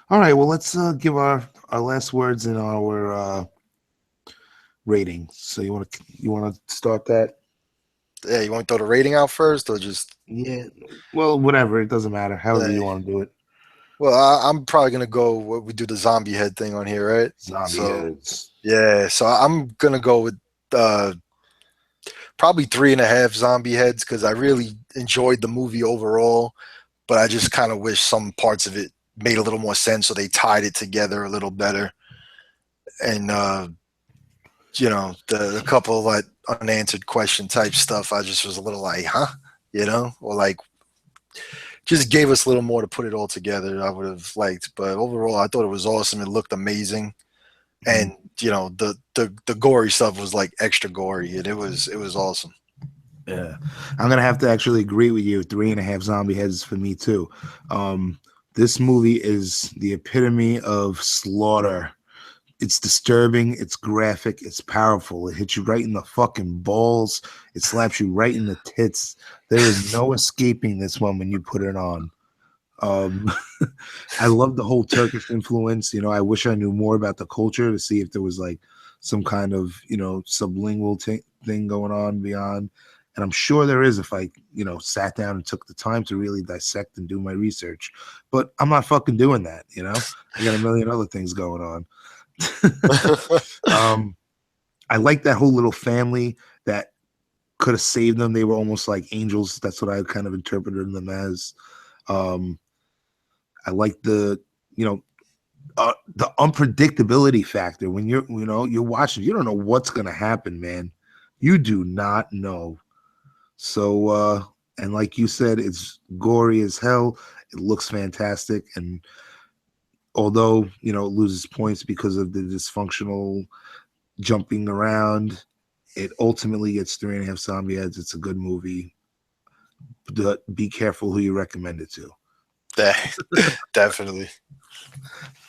all right. Well, let's give our last words in our rating. So you want to start that?
Yeah, you want to throw the rating out first, or just?
Yeah. Well, whatever. It doesn't matter. However
Yeah.
you want to do it.
Well, I'm probably gonna go. We do the zombie head thing on here, right?
Zombie
So
heads.
yeah, so I'm gonna go with uh, probably 3.5 zombie heads because I really enjoyed the movie overall, but I just kind of wish some parts of it made a little more sense, so they tied it together a little better. And the couple like unanswered question type stuff, I just was a little like, huh, or like just gave us a little more to put it all together. I would have liked, but overall, I thought it was awesome. It looked amazing, and the gory stuff was like extra gory, and it was awesome.
Yeah, I'm gonna have to actually agree with you. 3.5 zombie heads for me too. This movie is the epitome of slaughter. It's disturbing, it's graphic, it's powerful. It hits you right in the fucking balls. It slaps you right in the tits. There is no escaping this one when you put it on. Um, I love the whole Turkish influence. I wish I knew more about the culture to see if there was like some kind of sublingual thing going on beyond. And I'm sure there is if I sat down and took the time to really dissect and do my research. But I'm not fucking doing that. I got a million other things going on. I like that whole little family that could have saved them. They were almost like angels. That's what I kind of interpreted them as. I like the unpredictability factor when you're watching. You don't know what's gonna happen, man. You do not know. So and like you said, it's gory as hell. It looks fantastic, and although it loses points because of the dysfunctional jumping around, it ultimately gets 3.5 zombie heads. It's a good movie. Be careful who you recommend it to.
Definitely.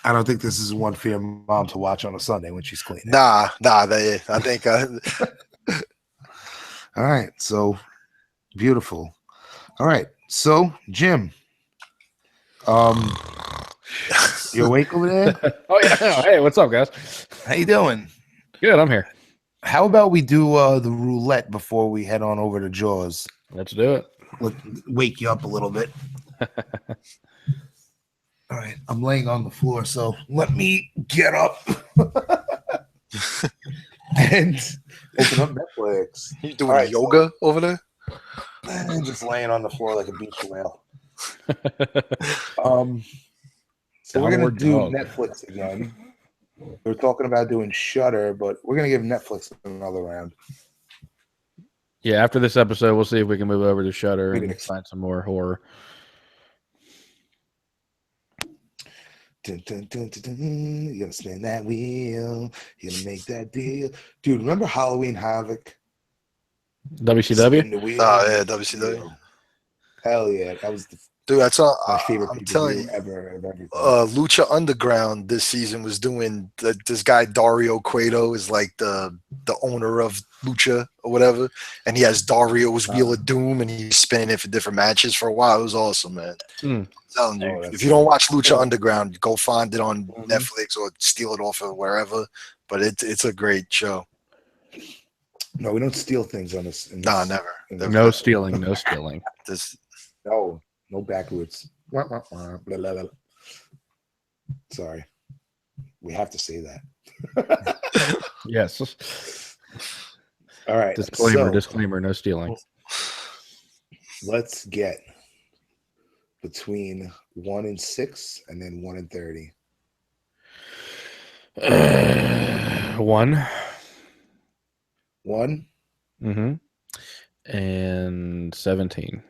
I don't think this is one for your mom to watch on a Sunday when she's cleaning.
Nah. I think.
All right, so beautiful. All right, so Jim, you awake over there?
Oh yeah. Hey, what's up, guys?
How you doing?
Good. I'm here.
How about we do the roulette before we head on over to Jaws?
Let's do it.
Wake you up a little bit. All right, I'm laying on the floor, so let me get up and open up Netflix.
You doing yoga over there?
I'm just laying on the floor like a beach whale. So we're gonna do Netflix again. We're talking about doing Shudder, but we're gonna give Netflix another round.
Yeah, after this episode, we'll see if we can move over to Shudder and find some more horror.
Dun, dun, dun, dun, dun. You're gonna spin that wheel. You're gonna make that deal, dude. Remember Halloween Havoc?
WCW.
Spin the wheel.
Oh yeah,
make the
WCW.
deal. Hell yeah, that was
Dude, that's
my favorite
I'm
pay-per-view
telling you,
ever of everything.
Lucha Underground this season was doing this guy Dario Cueto is like the owner of Lucha or whatever, and he has Dario's Wheel of Doom, and he's spinning it for different matches for a while. It was awesome, man.
Mm.
I'm telling you,
Oh, that's
if you don't watch Lucha
cool.
Underground, go find it on
Mhm.
Netflix or steal it off of wherever. But it's a great show.
No, we don't steal things on this.
Nah, never.
No stealing. No stealing.
This
No, no backwards. Wah, wah, wah, blah, blah, blah. Sorry, we have to say that.
Yes.
All right.
Disclaimer.
so
Disclaimer. No stealing.
let's get between 1 and 6, and then 1 and 30.
1.
1.
Mm-hmm. And 17.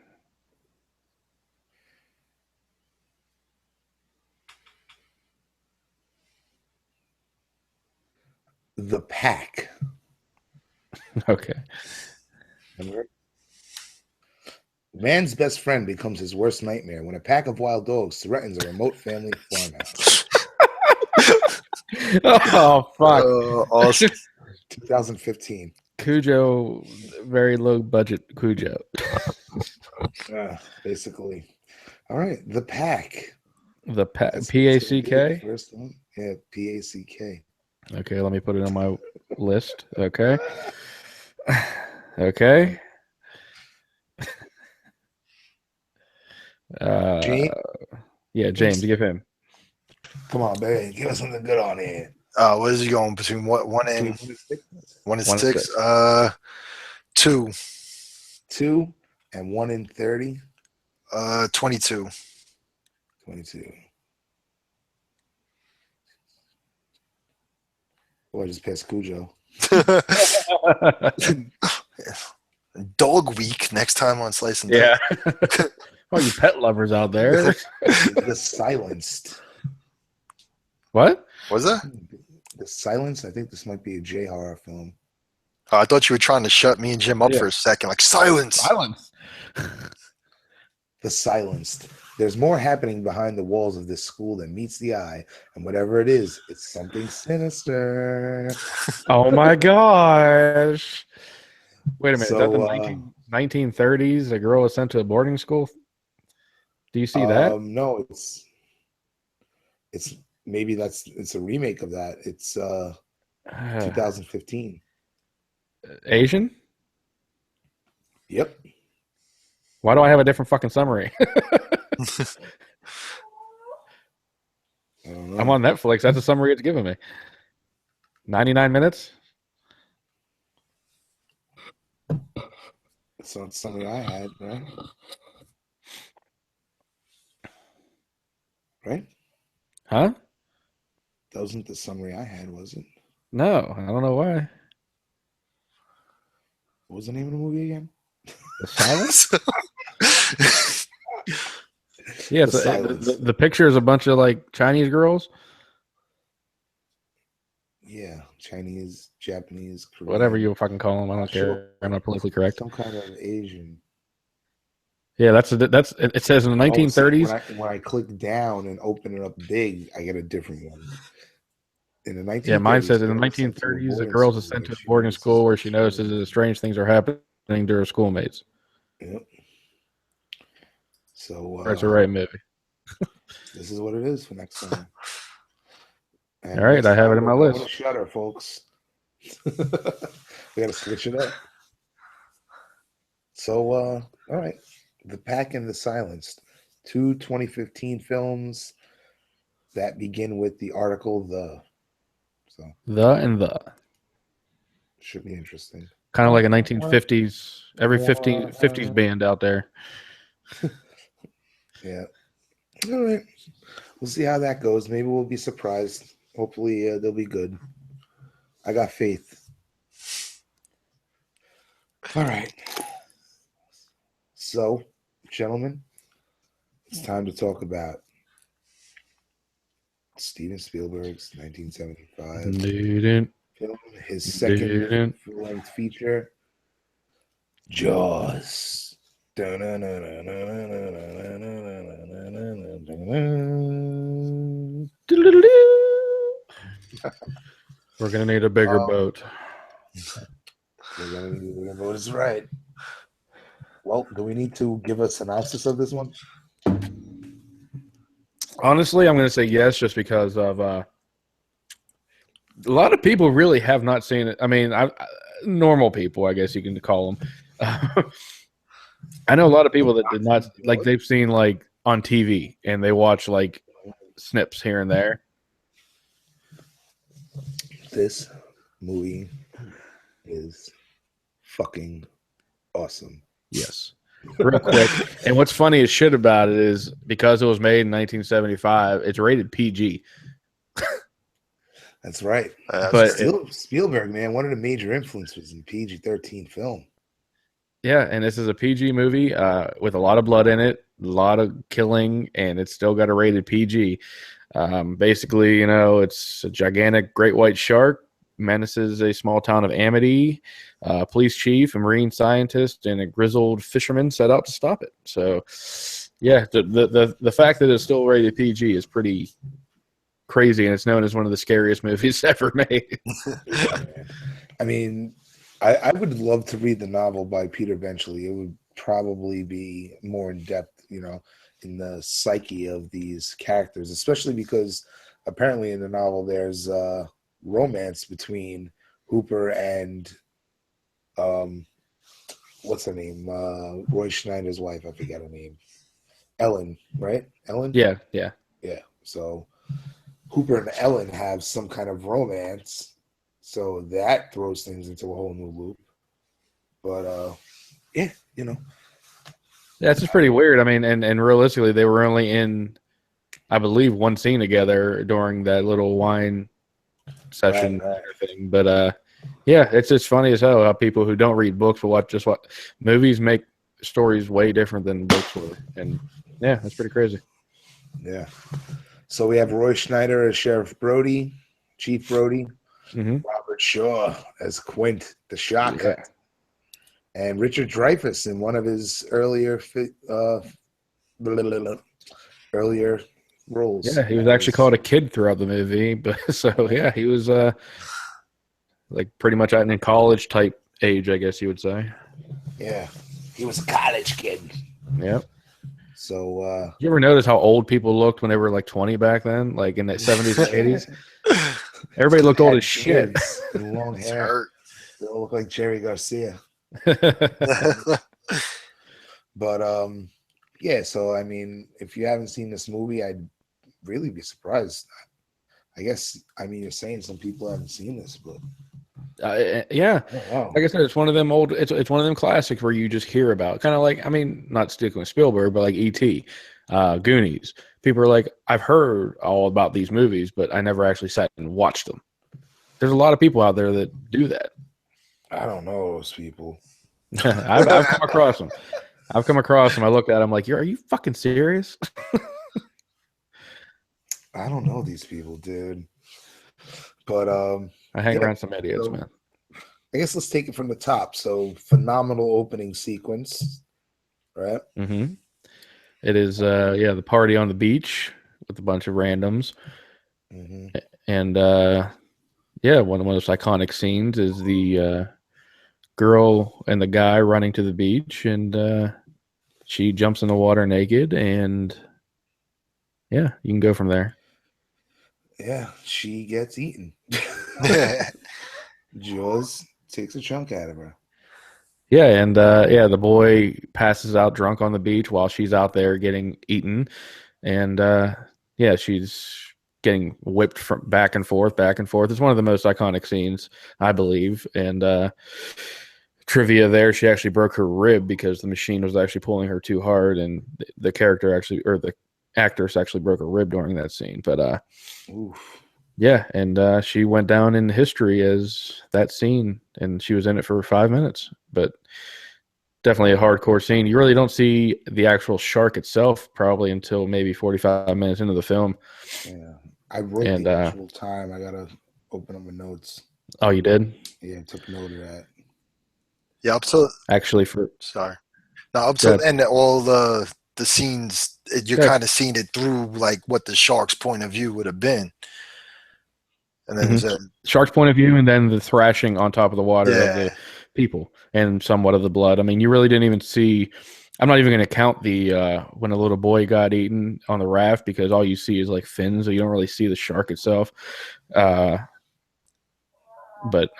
The Pack.
Okay.
Remember? Man's best friend becomes his worst nightmare when a pack of wild dogs threatens a remote family farmhouse.
Oh fuck.
awesome.
2015.
Cujo, very low budget Cujo.
Basically. All right. The Pack.
The
That's gonna be the
PACK.
first one. Yeah, PACK.
Okay, let me put it on my list. Okay. Okay.
James?
Yeah, James, give him.
Come on, baby. Give us something good on here.
What is he going between one and
Between 1 and 6?
1 and
One and
6?
six.
2.
2 and 1 and 30.
22.
22. Oh, I just passed Cujo.
Dog Week next time on Slice and
Yeah.
Dice.
Oh, you pet lovers out there.
The Silenced.
What?
Was that?
The Silence. I think this might be a J horror film.
I thought you were trying to shut me and Jim up
Yeah.
for a second. Like, silence.
Silence.
The Silenced. There's more happening behind the walls of this school than meets the eye, and whatever it is, it's something sinister.
Oh my gosh. Wait a minute.
So,
is that the 1930s? A girl was sent to a boarding school? Do you see that?
No, it's maybe it's a remake of that. It's 2015.
Asian?
Yep.
Why do I have a different fucking summary?
I don't know.
I'm on Netflix. That's the summary it's giving me. 99 minutes?
It's not something I had, right? Right?
Huh?
That wasn't the summary I had, was it?
No, I don't know why.
What was the name of the movie again?
The Silence? Yeah,
The Silence.
the picture is a bunch of like Chinese girls.
Yeah, Chinese, Japanese, Korean.
Whatever you fucking call them, I don't care.
Sure.
I'm not politically correct.
Some kind of Asian.
Yeah, that's it says in the 1930s.
When I click down and open it up big, I get a different one. In the 1930s,
Yeah, mine says in the
girls sent to a
1930s, the
boarding
girls are
school
sent to
where
a
she
boarding
notices
school where
that
she notices that strange things are happening to her schoolmates.
Yep. So
That's a right movie.
this is what it is for next time. And
All right,
next
I have
time
it in my
we're going
list.
to Shutter, folks. We got to switch it up. So, all right, The Pack and the Silenced, 2 2015 films that begin with the article "the." So
The
should be interesting.
kind of like a 1950s, every 50s band out there.
Yeah. All right. We'll see how that goes. Maybe we'll be surprised. Hopefully, they'll be good. I got faith. All right. So, gentlemen, it's time to talk about Steven Spielberg's 1975
Didn't.
film, his second
Didn't.
full-length feature, Jaws.
We're gonna need a bigger boat.
We're gonna need a bigger boat. Is right. Well, do we need to give a synopsis of this one?
Honestly, I'm going to say yes, just because of a lot of people really have not seen it. I mean, normal people, I guess you can call them. I know a lot of people that did not, like, they've seen like on TV and they watch like snips here and there.
This movie is fucking awesome.
Yes. Real quick. And what's funny as shit about it is because it was made in 1975, it's rated PG.
That's right.
But
Spielberg, man, one of the major influences in PG-13 film.
Yeah, and this is a PG movie with a lot of blood in it, a lot of killing, and it's still got a rated PG. Basically, it's a gigantic great white shark menaces a small town of Amity. Police chief, a marine scientist, and a grizzled fisherman set out to stop it. So, yeah, the fact that it's still rated PG is pretty crazy, and it's known as one of the scariest movies ever made.
I mean, I would love to read the novel by Peter Benchley. It would probably be more in depth, in the psyche of these characters, especially because apparently in the novel there's romance between Hooper and what's her name? Roy Schneider's wife. I forget her name. Ellen, right? Ellen?
Yeah.
So Hooper and Ellen have some kind of romance. So that throws things into a whole new loop. But yeah,
That's just pretty weird. I mean, and realistically, they were only in, I believe, one scene together during that little wine session
right.
thing. But yeah, it's just funny as hell how people who don't read books will watch what movies make stories way different than books were. And yeah, that's pretty crazy.
Yeah. So we have Roy Schneider as Sheriff Brody, Chief Brody, Robert Shaw as Quint the Shocker, and Richard Dreyfuss in one of his earlier roles.
Yeah, he was actually called a kid throughout the movie, but so yeah, he was like pretty much out in college type age, I guess you would say.
Yeah, he was a college kid.
Yep.
So
you ever notice how old people looked when they were like 20 back then, like in the 70s and 80s? Everybody looked old as shit.
And long hair. They all look like Jerry Garcia. But yeah, so I mean, if you haven't seen this movie, I'd really be surprised. I guess, I mean, you're saying some people haven't seen this, but
yeah,
oh, wow.
Like I said, it's one of them old. It's one of them classics where you just hear about, kind of like, I mean, not sticking with Spielberg, but like E.T., Goonies. People are like, I've heard all about these movies, but I never actually sat and watched them. There's a lot of people out there that do that.
I don't know those people.
I've come across them. I looked at them like, are you fucking serious?
I don't know these people, dude. But
I hang around some idiots, man.
I guess let's take it from the top. So phenomenal opening sequence, right?
Mm-hmm. It is the party on the beach with a bunch of randoms.
Mm-hmm.
And one of those iconic scenes is the girl and the guy running to the beach, and she jumps in the water naked, and yeah, you can go from there.
Yeah, she gets eaten. Jaws takes a chunk out of her.
Yeah, and the boy passes out drunk on the beach while she's out there getting eaten, and she's getting whipped from back and forth. It's one of the most iconic scenes, I believe. And trivia there, she actually broke her rib because the machine was actually pulling her too hard, and the actress actually broke her rib during that scene. But
oof.
Yeah, and she went down in history as that scene, and she was in it for 5 minutes. But definitely a hardcore scene. You really don't see the actual shark itself probably until maybe 45 minutes into the film.
Yeah. I wrote
And
the actual time. I gotta open up my notes.
oh, you did?
Yeah, I took note of that.
Yeah, up to
Actually, for
sorry. No, up
Go
to
ahead.
and all the scenes you're
Go ahead.
kind of seeing it through like what the shark's point of view would have been. And then
Mhm. Shark's point of view, and then the thrashing on top of the water of
yeah,
the people, and somewhat of the blood. I mean, you really didn't even see. I'm not even going to count the when a little boy got eaten on the raft, because all you see is like fins, so you don't really see the shark itself. But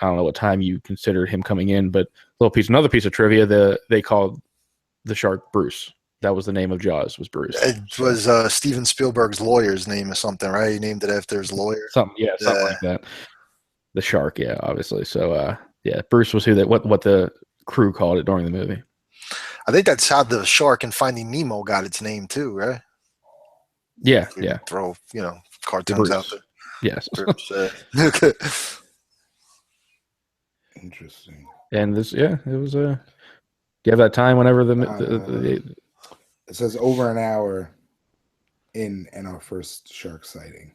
I don't know what time you considered him coming in. But another piece of trivia: they called the shark Bruce. That was the name of Jaws, was Bruce.
it
So,
was Steven Spielberg's lawyer's name or something, right? He named it after his lawyer.
something like that. The shark, yeah, obviously. So, yeah, Bruce was what the crew called it during the movie.
I think that's how the shark in Finding Nemo got its name too, right?
Yeah,
If we
yeah,
throw
the
cartoons out
Bruce. Yes.
there. Okay.
Interesting.
And this, yeah, it was do you have that time whenever the
It says over an hour in our first shark sighting.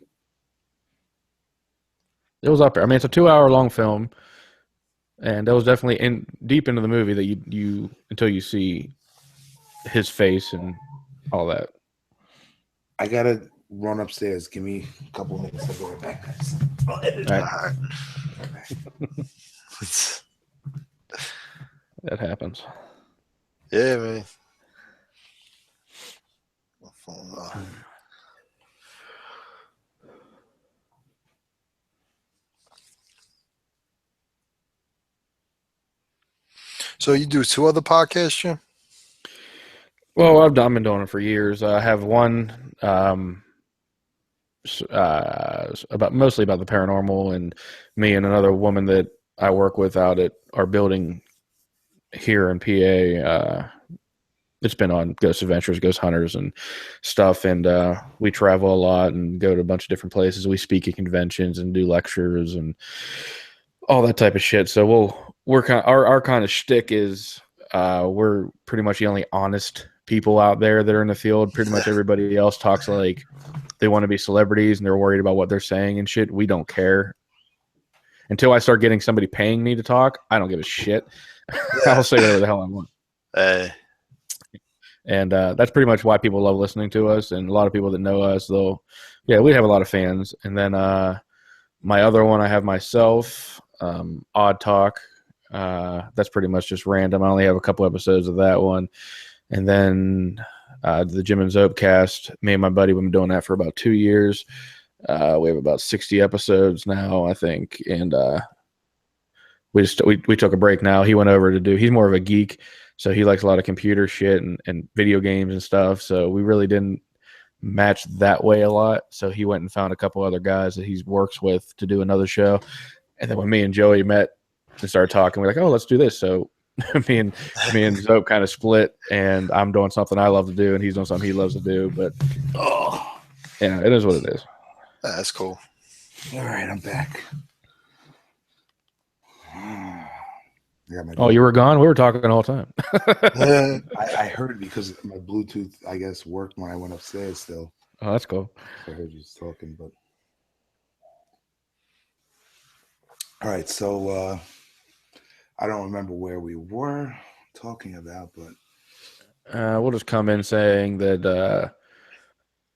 it was up there. I mean, it's a 2-hour long film, and that was definitely deep into the movie that you until you see his face and all that.
I gotta run upstairs. Give me a couple minutes. I'll go right back.
All right. That happens.
Yeah, man. So you do 2 other podcasts, Jim?
Well, I've been doing it for years. I have one mostly about the paranormal, and me and another woman that I work with out at our building here in PA. It's been on Ghost Adventures, Ghost Hunters, and stuff. And we travel a lot and go to a bunch of different places. We speak at conventions and do lectures and all that type of shit. So we're kind of, our kind of shtick is we're pretty much the only honest people out there that are in the field. Pretty much everybody else talks like they want to be celebrities and they're worried about what they're saying and shit. We don't care. Until I start getting somebody paying me to talk, I don't give a shit. I'll say whatever the hell I want. And that's pretty much why people love listening to us. And a lot of people that know us, we have a lot of fans. And then my other one, I have myself, Odd Talk. That's pretty much just random. I only have a couple episodes of that one. And then the Jim and Zope cast, me and my buddy, we've been doing that for about 2 years. We have about 60 episodes now, I think. And we took a break now. He went over he's more of a geek. So he likes a lot of computer shit and video games and stuff. So we really didn't match that way a lot. So he went and found a couple other guys that he works with to do another show. And then when me and Joey met and started talking, we're like, oh, let's do this. So me and Zope kind of split, and I'm doing something I love to do, and he's doing something he loves to do. But yeah, it is what it is.
That's cool.
All right, I'm back.
Oh, you were gone? We were talking the whole time.
I heard because my Bluetooth, I guess, worked when I went upstairs still.
Oh, that's cool.
I heard you talking, but all right. So I don't remember where we were talking about, but
we'll just come in saying that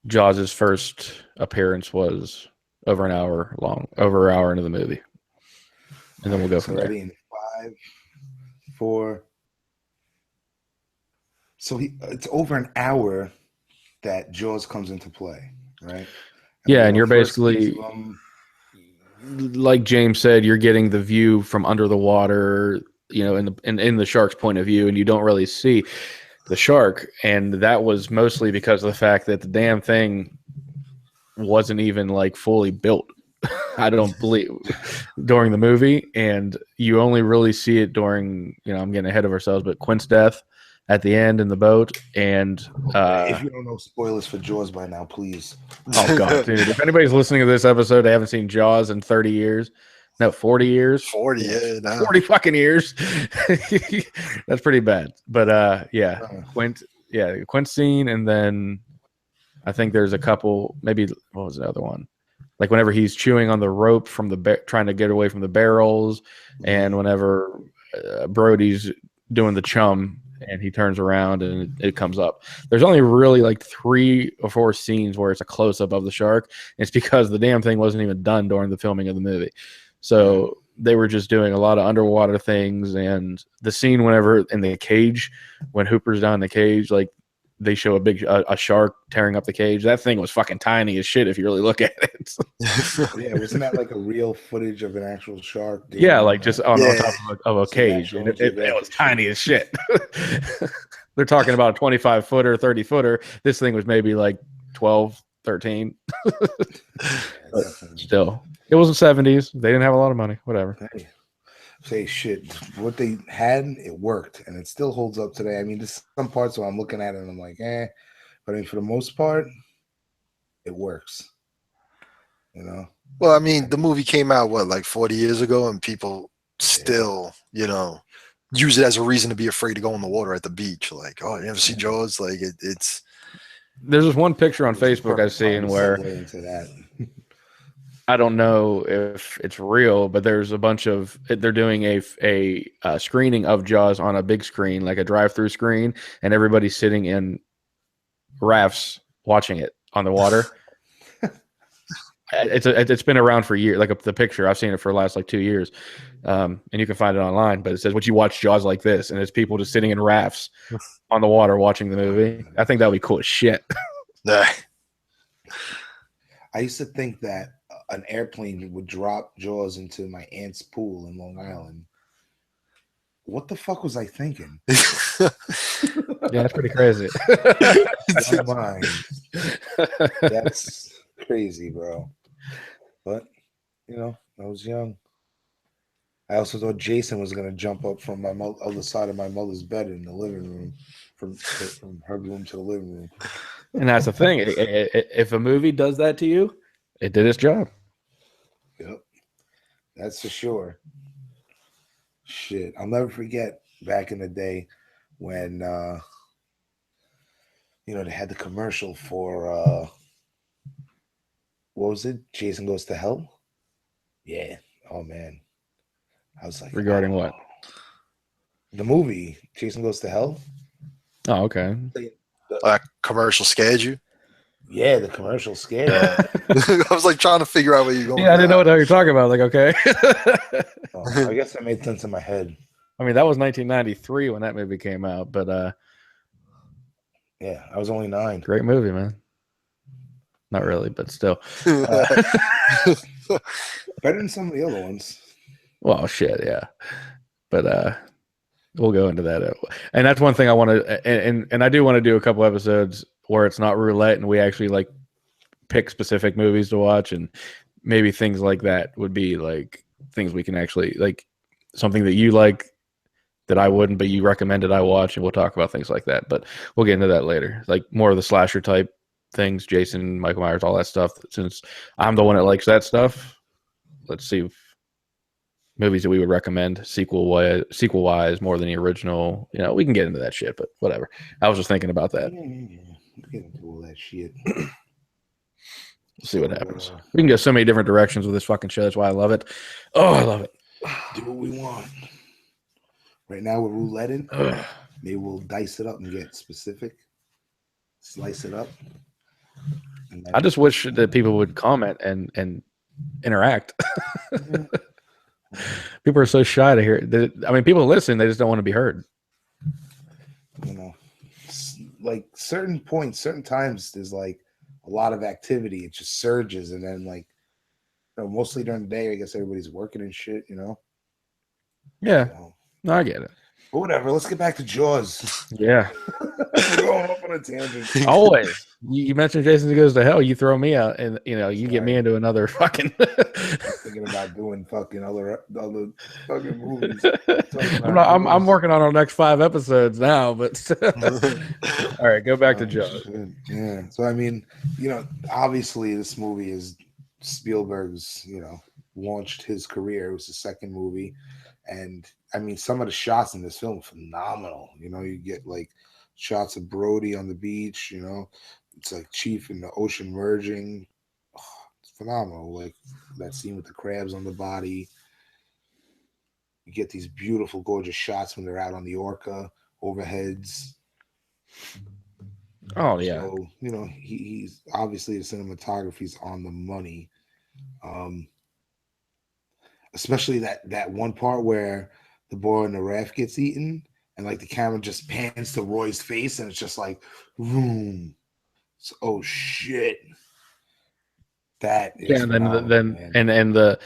Jaws' first appearance was over an hour into the movie, and then we'll go from there.
In 5, 4. So it's over an hour that Jaws comes into play, right?
And you're basically, like James said, you're getting the view from under the water, in the shark's point of view, and you don't really see the shark. And that was mostly because of the fact that the damn thing wasn't even like fully built. I don't believe during the movie, and you only really see it during, I'm getting ahead of ourselves, but Quint's death at the end in the boat. And
if you don't know spoilers for Jaws by now, please.
Oh god, dude! If anybody's listening to this episode, they haven't seen Jaws in 30 years. No, 40 years.
40, yeah, no.
40 fucking years. That's pretty bad. But Quint's scene, and then I think there's a couple. Maybe what was the other one? like whenever he's chewing on the rope from the trying to get away from the barrels, and whenever Brody's doing the chum and he turns around and it comes up. There's only really like 3 or 4 scenes where it's a close up of the shark. It's because the damn thing wasn't even done during the filming of the movie. So they were just doing a lot of underwater things. And the scene whenever in the cage, when Hooper's down in the cage, like they show a shark tearing up the cage. That thing was fucking tiny as shit if you really look at it.
Yeah, wasn't that like a real footage of an actual shark?
Yeah, like just on top of a cage.
National
And it was
Geographic
tiny as shit. They're talking about a 25-footer, 30-footer. This thing was maybe like 12, 13. But still, it was the 70s. They didn't have a lot of money. Whatever.
Hey, say shit. What they had, it worked, and it still holds up today. I mean, there's some parts where I'm looking at it and I'm like, but I mean, for the most part, it works. You know.
Well, I mean, the movie came out like 40 years ago, and people still, use it as a reason to be afraid to go in the water at the beach. Like, oh, you ever see Jaws? Like, it's.
There's this one picture on Facebook I've seen where
into that.
I don't know if it's real, but there's a bunch of they're doing a screening of Jaws on a big screen, like a drive-through screen, and everybody's sitting in rafts watching it on the water. It's been around for years. Like the picture, I've seen it for the last like 2 years, and you can find it online. But it says, "Would you watch Jaws like this?" And it's people just sitting in rafts on the water watching the movie. I think that would be cool as shit.
I used to think that an airplane would drop Jaws into my aunt's pool in Long Island. What the fuck was I thinking?
Yeah, that's pretty crazy.
That's crazy, bro. But I was young. I also thought Jason was gonna jump up from my other side of my mother's bed in the living room, from her room to the living room.
And that's the thing. If a movie does that to you, it did its job.
Yep, that's for sure. Shit, I'll never forget back in the day when they had the commercial for what was it? Jason Goes to Hell? Yeah. Oh man. I was like,
regarding what?
The movie Jason Goes to Hell.
Oh, okay.
Commercial scared you?
Yeah, the commercial scared.
I was like trying to figure out where you're going.
Yeah, I didn't know what you're talking about. Like, okay.
I guess that made sense in my head.
I mean, that was 1993 when that movie came out, but
yeah, I was only 9.
Great movie, man. Not really, but still.
Better than some of the other ones.
Well, shit, yeah. But we'll go into that. And that's one thing I want to, and I do want to do a couple episodes where it's not roulette and we actually like pick specific movies to watch, and maybe things like that would be like things we can actually like, something that you like that I wouldn't, but you recommended I watch, and we'll talk about things like that. But we'll get into that later. Like more of the slasher type things, Jason, Michael Myers, all that stuff. Since I'm the one that likes that stuff, let's see if movies that we would recommend sequel wise more than the original. We can get into that shit, but whatever. I was just thinking about that.
Get into all that shit.
We'll see what happens. We can go so many different directions with this fucking show. That's why I love it. Oh, I love it.
Do what we want. Right now we're rouletting. Maybe we'll dice it up and get specific. Slice it up.
I just wish that people would comment and interact. People are so shy to hear it. I mean, people listen, they just don't want to be heard.
Like certain points, certain times, there's like a lot of activity. It just surges, and then like mostly during the day, I guess everybody's working and shit.
Yeah, no, I get it.
But whatever. Let's get back to Jaws.
Yeah,
we're going off on a tangent.
Always. You mentioned Jason Goes to Hell. You throw me out, and you get me into another fucking.
Thinking about doing fucking other fucking movies.
I'm working on our next 5 episodes now, but all right, go back to Jaws.
Yeah. So I mean, obviously this movie is Spielberg's. Launched his career. It was his second movie, and I mean, some of the shots in this film are phenomenal. You get like shots of Brody on the beach. It's like Chief in the ocean merging. Oh, it's phenomenal. Like that scene with the crabs on the body. You get these beautiful, gorgeous shots when they're out on the orca overheads.
Oh yeah.
So he's obviously the cinematography's on the money. Especially that one part where the boy in the raft gets eaten, and like the camera just pans to Roy's face, and it's just like, boom. So, oh shit. That is
and
phenomenal,
then
man.
and the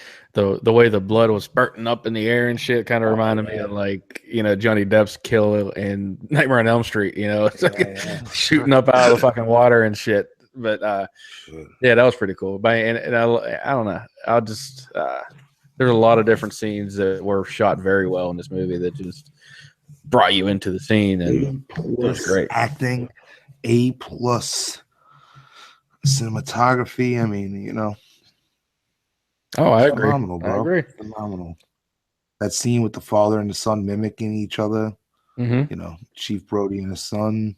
way the blood was spurting up in the air and shit kind of reminded me of like Johnny Depp's kill in Nightmare on Elm Street. It's like shooting up out of the fucking water and shit. But yeah, that was pretty cool. But and I don't know. I'll just there's a lot of different scenes that were shot very well in this movie that just brought you into the scene, and it was great.
Acting, A+. Cinematography, I mean,
Oh, I agree.
phenomenal, bro.
I agree.
Phenomenal. That scene with the father and the son mimicking each other, Chief Brody and his son.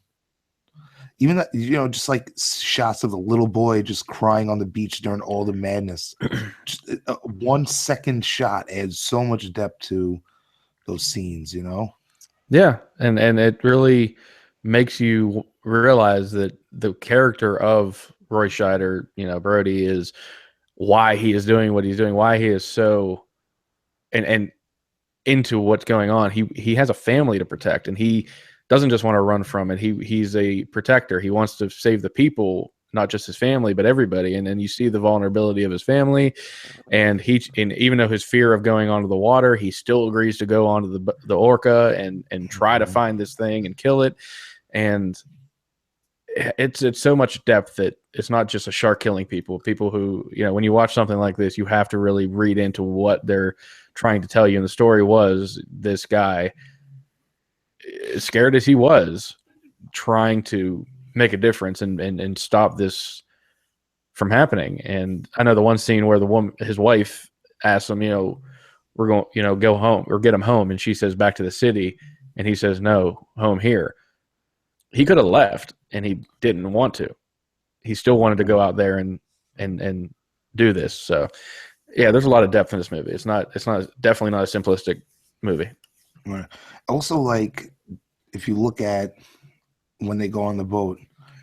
Even that, just like shots of the little boy just crying on the beach during all the madness. Just a 1 second shot adds so much depth to those scenes,
Yeah, and it really makes you realize that the character of Roy Scheider, Brody, is why he is doing what he's doing, why he is so and into what's going on. He has a family to protect, and he doesn't just want to run from it. He's a protector. He wants to save the people, not just his family, but everybody. And then you see the vulnerability of his family, and even though his fear of going onto the water, he still agrees to go onto the orca and try to find this thing and kill it. And it's so much depth that it's not just a shark killing people who, when you watch something like this, you have to really read into what they're trying to tell you. And the story was this guy, as scared as he was, trying to make a difference and stop this from happening. And I know the one scene where his wife asks him, we're going, go home or get him home. And she says, back to the city. And he says, no, home here. He could have left, and he didn't want to. He still wanted to go out there and do this. So yeah, there's a lot of depth in this movie. It's definitely not a simplistic movie.
Right. Also, like, if you look at when they go on the boat,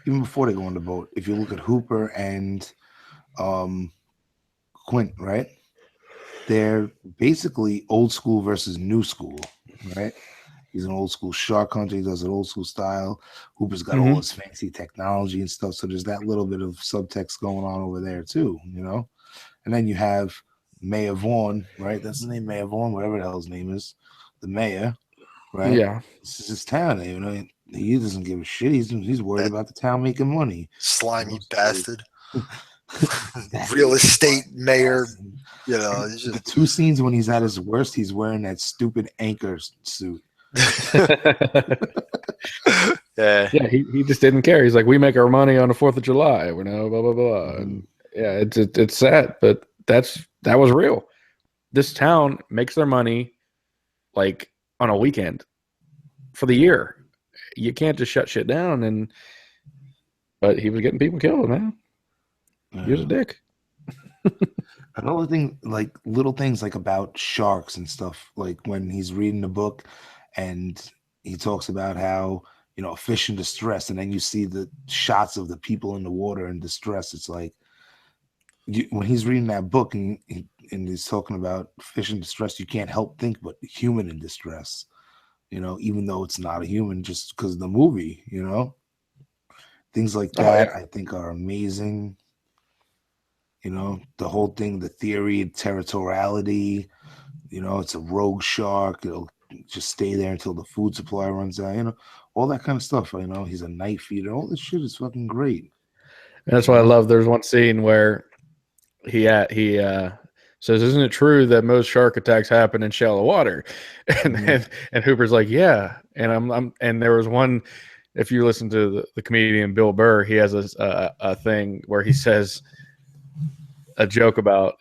even before they go on the boat, if you look at Hooper and Quint, right? They're basically old school versus new school, right? He's an old school shark hunter. He does it old school style. Hooper's got all his fancy technology and stuff. So there's that little bit of subtext going on over there too, And then you have Mayor Vaughn, right? That's the name, Mayor Vaughn, whatever the hell his name is. The mayor, right?
Yeah.
This is his town. He doesn't give a shit. He's worried about the town making money.
Slimy bastard. Real estate mayor.
The two scenes when he's at his worst, he's wearing that stupid anchor suit.
Yeah,
he just didn't care. He's like, we make our money on the 4th of July, blah blah blah. And yeah, it's sad, but that was real. This town makes their money like on a weekend for the year. You can't just shut shit down. But he was getting people killed, man. He was a dick.
Another thing, like little things like about sharks and stuff, like when he's reading the book and he talks about how, a fish in distress, and then you see the shots of the people in the water in distress. It's like when he's reading that book and he's talking about fish in distress, you can't help think but human in distress, even though it's not a human, just because of the movie, things like that. I think are amazing. The whole thing, the theory, territoriality, it's a rogue shark. It'll just stay there until the food supply runs out, all that kind of stuff. He's a knife eater. All this shit is fucking great.
And that's why I love. There's one scene where he says, "Isn't it true that most shark attacks happen in shallow water?" And Hooper's like, "Yeah." And and there was one. If you listen to the comedian Bill Burr, he has a thing where he says a joke about,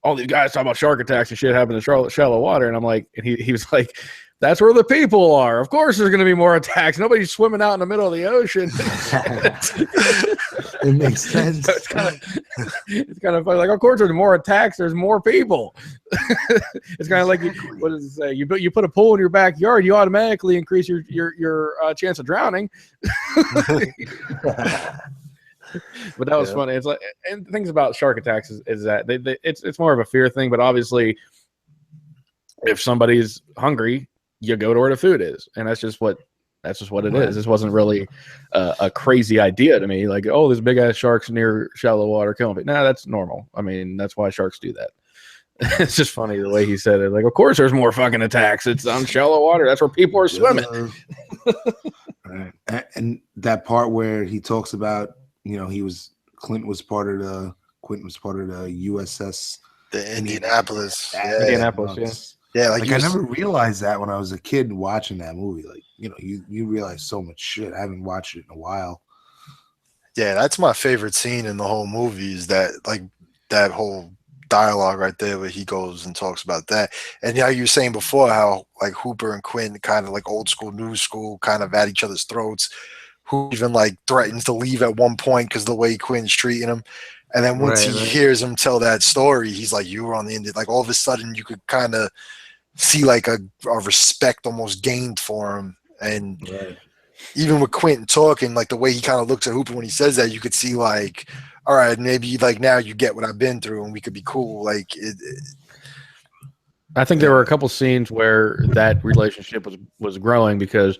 all these guys talk about shark attacks and shit happen in shallow water. And I'm like, and he was like, that's where the people are. Of course there's going to be more attacks. Nobody's swimming out in the middle of the ocean.
It makes sense.
So it's kind of funny. Like, of course, there's more attacks. There's more people. It's kind of like, what does it say? You put a pool in your backyard, you automatically increase your chance of drowning. But that was funny. It's like, and things about shark attacks is that it's more of a fear thing. But obviously, if somebody's hungry, you go to where the food is, and that's just what it is. This wasn't really a crazy idea to me. Like, oh, there's big ass sharks near shallow water killing people. Nah, that's normal. I mean, that's why sharks do that. It's just funny the way he said it. Like, of course, there's more fucking attacks. It's on shallow water. That's where people are swimming.
Right. And that part where he talks about, Quint was part of the USS,
the Indianapolis.
Indianapolis,
yeah.
Like I never realized that when I was a kid watching that movie. Like, you realize so much shit. I haven't watched it in a while.
Yeah, that's my favorite scene in the whole movie. Is that whole dialogue right there where he goes and talks about that. And you were saying before how like Hooper and Quinn kind of like old school, new school, kind of at each other's throats. Who even like threatens to leave at one point because the way Quinn's treating him. And then once he hears him tell that story, he's like, you were on the end. Like all of a sudden you could kind of see like a respect almost gained for him. And even with Quentin talking, like the way he kind of looks at Hooper when he says that, you could see like, all right, maybe like now you get what I've been through and we could be cool. Like
I think there were a couple scenes where that relationship was growing, because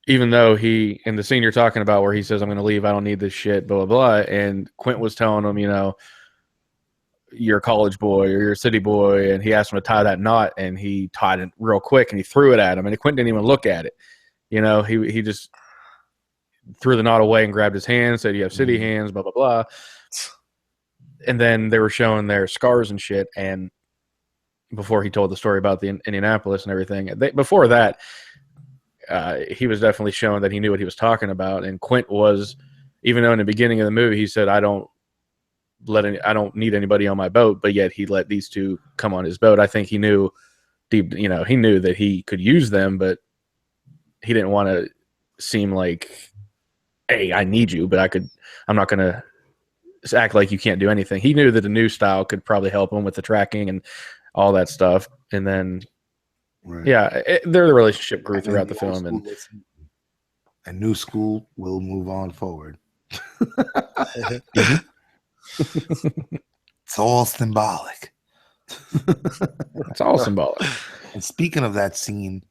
even though in the scene you're talking about where he says, I'm going to leave, I don't need this shit, blah, blah, blah. And Quint was telling him, you're a college boy or you're a city boy. And he asked him to tie that knot, and he tied it real quick and he threw it at him. And Quint didn't even look at it. He just threw the knot away and grabbed his hand, said, you have city hands, blah, blah, blah. And then they were showing their scars and shit. And before he told the story about the Indianapolis and everything, before that, he was definitely showing that he knew what he was talking about. And Quint was, even though in the beginning of the movie he said, I don't need anybody on my boat, but yet he let these two come on his boat. I think he knew deep, he knew that he could use them, but he didn't want to seem like, hey, I need you, but I'm not going to act like you can't do anything. He knew that the new style could probably help him with the tracking and all that stuff. And then, their relationship grew throughout the film.
And new school will move on forward. It's all symbolic.
It's all symbolic.
And speaking of that scene,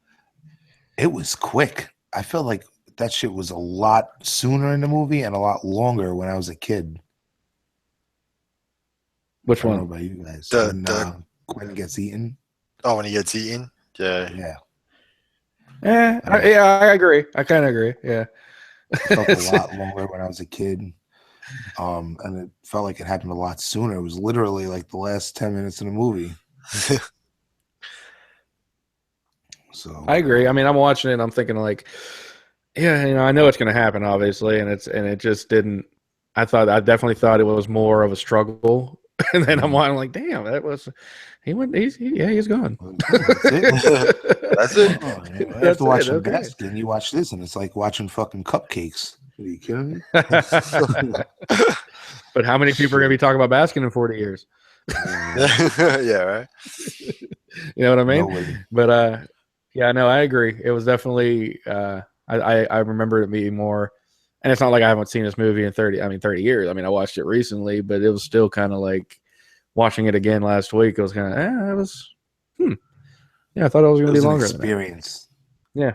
it was quick. I felt like that shit was a lot sooner in the movie and a lot longer when I was a kid.
Which one?
I don't know about you guys. When Quinn gets eaten.
Oh, when he gets eaten?
Yeah.
I agree. I kind of agree. Yeah.
It felt a lot longer when I was a kid. And it felt like it happened a lot sooner. It was literally like the last 10 minutes of the movie. So
I agree. I mean, I'm watching it and I'm thinking like, I know it's going to happen, obviously, and it just didn't. I definitely thought it was more of a struggle, and then I'm like, damn, that was he's gone.
That's it.
After watching Baskin, you watch this, and it's like watching fucking cupcakes. Are you kidding me?
But how many people are going to be talking about Baskin in 40 years?
Yeah, right.
You know what I mean?
No,
but I agree. It was definitely. I remember it being more, and it's not like I haven't seen this movie in 30 years. I mean, I watched it recently, but it was still kind of like watching it again last week. It was kind of, it was, yeah, I thought it was going to be longer.
Experience.
Yeah.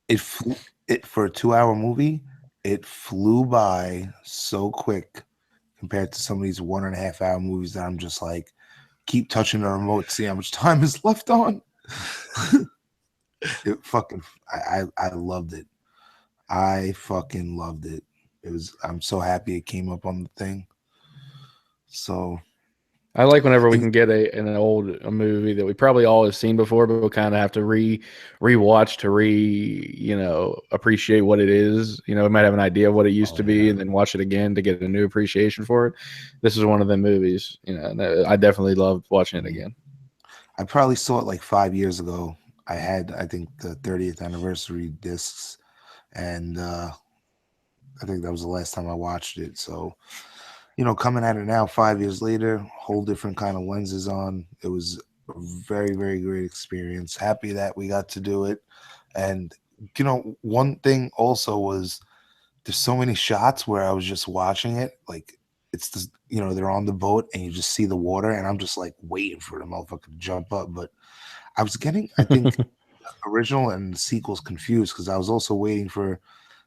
It for a 2-hour movie, it flew by so quick compared to some of these 1.5-hour movies that I'm just like, keep touching the remote, see how much time is left on. I loved it. I fucking loved it. I'm so happy it came up on the thing. So
I like whenever we can get a movie that we probably all have seen before, but we'll kind of have to rewatch to appreciate what it is. We might have an idea of what it used to be, and then watch it again to get a new appreciation for it. This is one of them movies. I definitely loved watching it again.
I probably saw it like 5 years ago. I think the 30th anniversary discs, and I think that was the last time I watched it. So, you know, coming at it now, 5 years later, whole different kind of lenses on. It was a very, very great experience. Happy that we got to do it. And, you know, one thing also was there's so many shots where I was just watching it. Like, it's the, you know, they're on the boat and you just see the water, and I'm just like waiting for the motherfucker to jump up. But I was getting, I think, the original and the sequels confused because I was also waiting for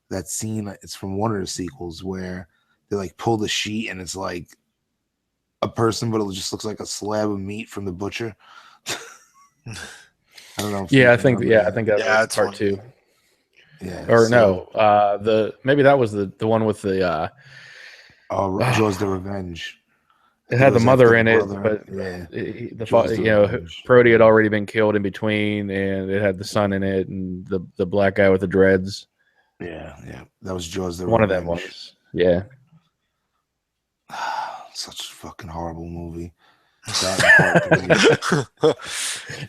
that scene. It's from one of the sequels where they like pull the sheet and it's like a person, but it just looks like a slab of meat from the butcher. I don't know.
Yeah, I think
that.
I think that
Yeah,
was
it's
part
funny.
2.
Yeah.
Or no, maybe that was the one with the
Jaws the Revenge.
it had the mother in it,
brother.
but
Yeah.
you know, Brody had already been killed in between, and it had the son in it, and the black guy with the dreads.
Yeah. That was Jaws the
One of
Revenge.
them was, yeah.
Such a fucking horrible movie. That and Part 3.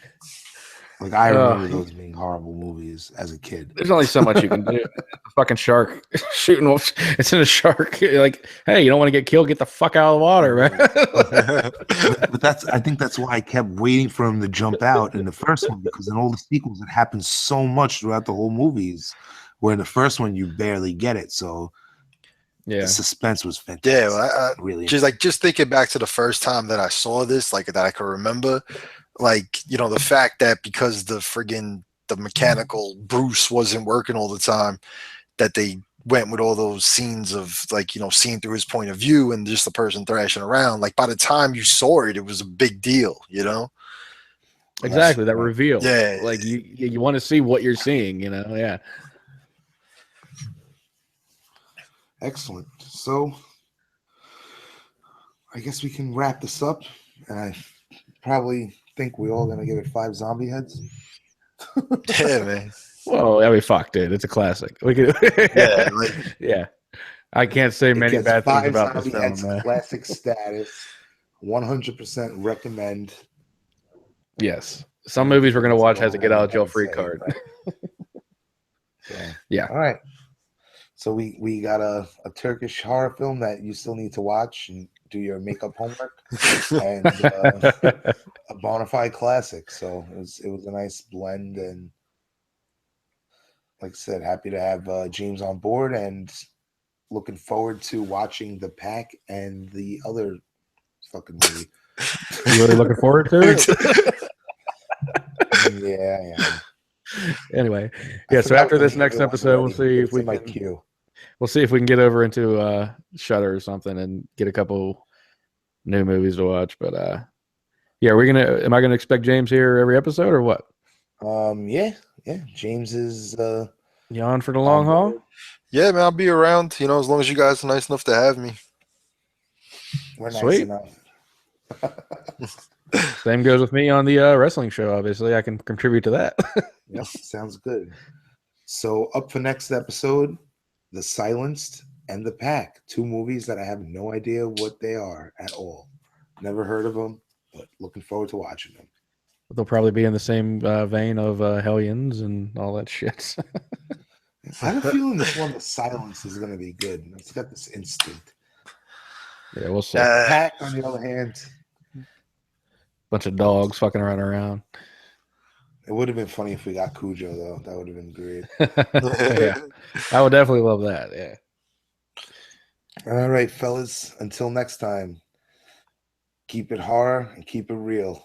Like, I remember those being horrible movies as a kid.
There's only so much you can do. A fucking shark shooting wolves. It's in a shark. You're like, hey, you don't want to get killed? Get the fuck out of the water, man.
But I think that's why I kept waiting for him to jump out in the first one, because in all the sequels it happens so much throughout the whole movies, where in the first one you barely get it. So the suspense was fantastic.
Yeah, well,
really.
Just thinking back to the first time that I saw this, like that I can remember, like, you know, the fact that because the mechanical Bruce wasn't working all the time, that they went with all those scenes of, like, you know, seeing through his point of view and just the person thrashing around. Like, by the time you saw it, it was a big deal, you know?
Exactly, that reveal.
Yeah.
Like you want to see what you're seeing, you know? Yeah.
Excellent. So I guess we can wrap this up, and I probably think we're all gonna give it 5 zombie heads.
Yeah, man.
Well, I mean, fuck, dude, it's a classic. We could,
Yeah,
yeah. I can't say many bad things about this
zombie
film.
heads, classic status. 100% recommend.
Yes, some movies we're gonna watch has a get out of jail free card. Yeah.
All right. So we got a Turkish horror film that you still need to watch and do your makeup homework, and a bona fide classic. So it was a nice blend, and like I said, happy to have James on board, and looking forward to watching The Pack and the other fucking movie.
You really looking forward to it?
Yeah.
Anyway, yeah. So after this next episode, we'll see if we can. We'll see if we can get over into Shudder or something and get a couple new movies to watch. But yeah, am I gonna expect James here every episode or what?
Yeah. James is
you on for the long haul?
Yeah, man, I'll be around, you know, as long as you guys are nice enough to have me.
We're nice enough.
Same goes with me on the wrestling show. Obviously, I can contribute to that.
Yep, sounds good. So up for next episode, The Silenced and The Pack, 2 movies that I have no idea what they are at all. Never heard of them, but looking forward to watching them.
They'll probably be in the same vein of Hellions and all that shit.
I have a feeling this one, The Silence, is going to be good. It's got this instinct.
Yeah, we'll see.
Pack, on the other hand,
bunch of dogs fucking running around.
It would have been funny if we got Cujo, though. That would have been great.
Yeah, I would definitely love that. Yeah.
All right, fellas. Until next time, keep it horror and keep it real.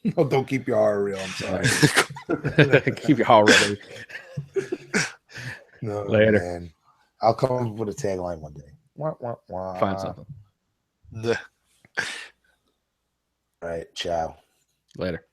No, don't keep your horror real. I'm sorry.
Keep your horror ready.
No,
later.
Man. I'll come up with a tagline one day. Wah, wah, wah.
Find something.
All right. Ciao.
Later.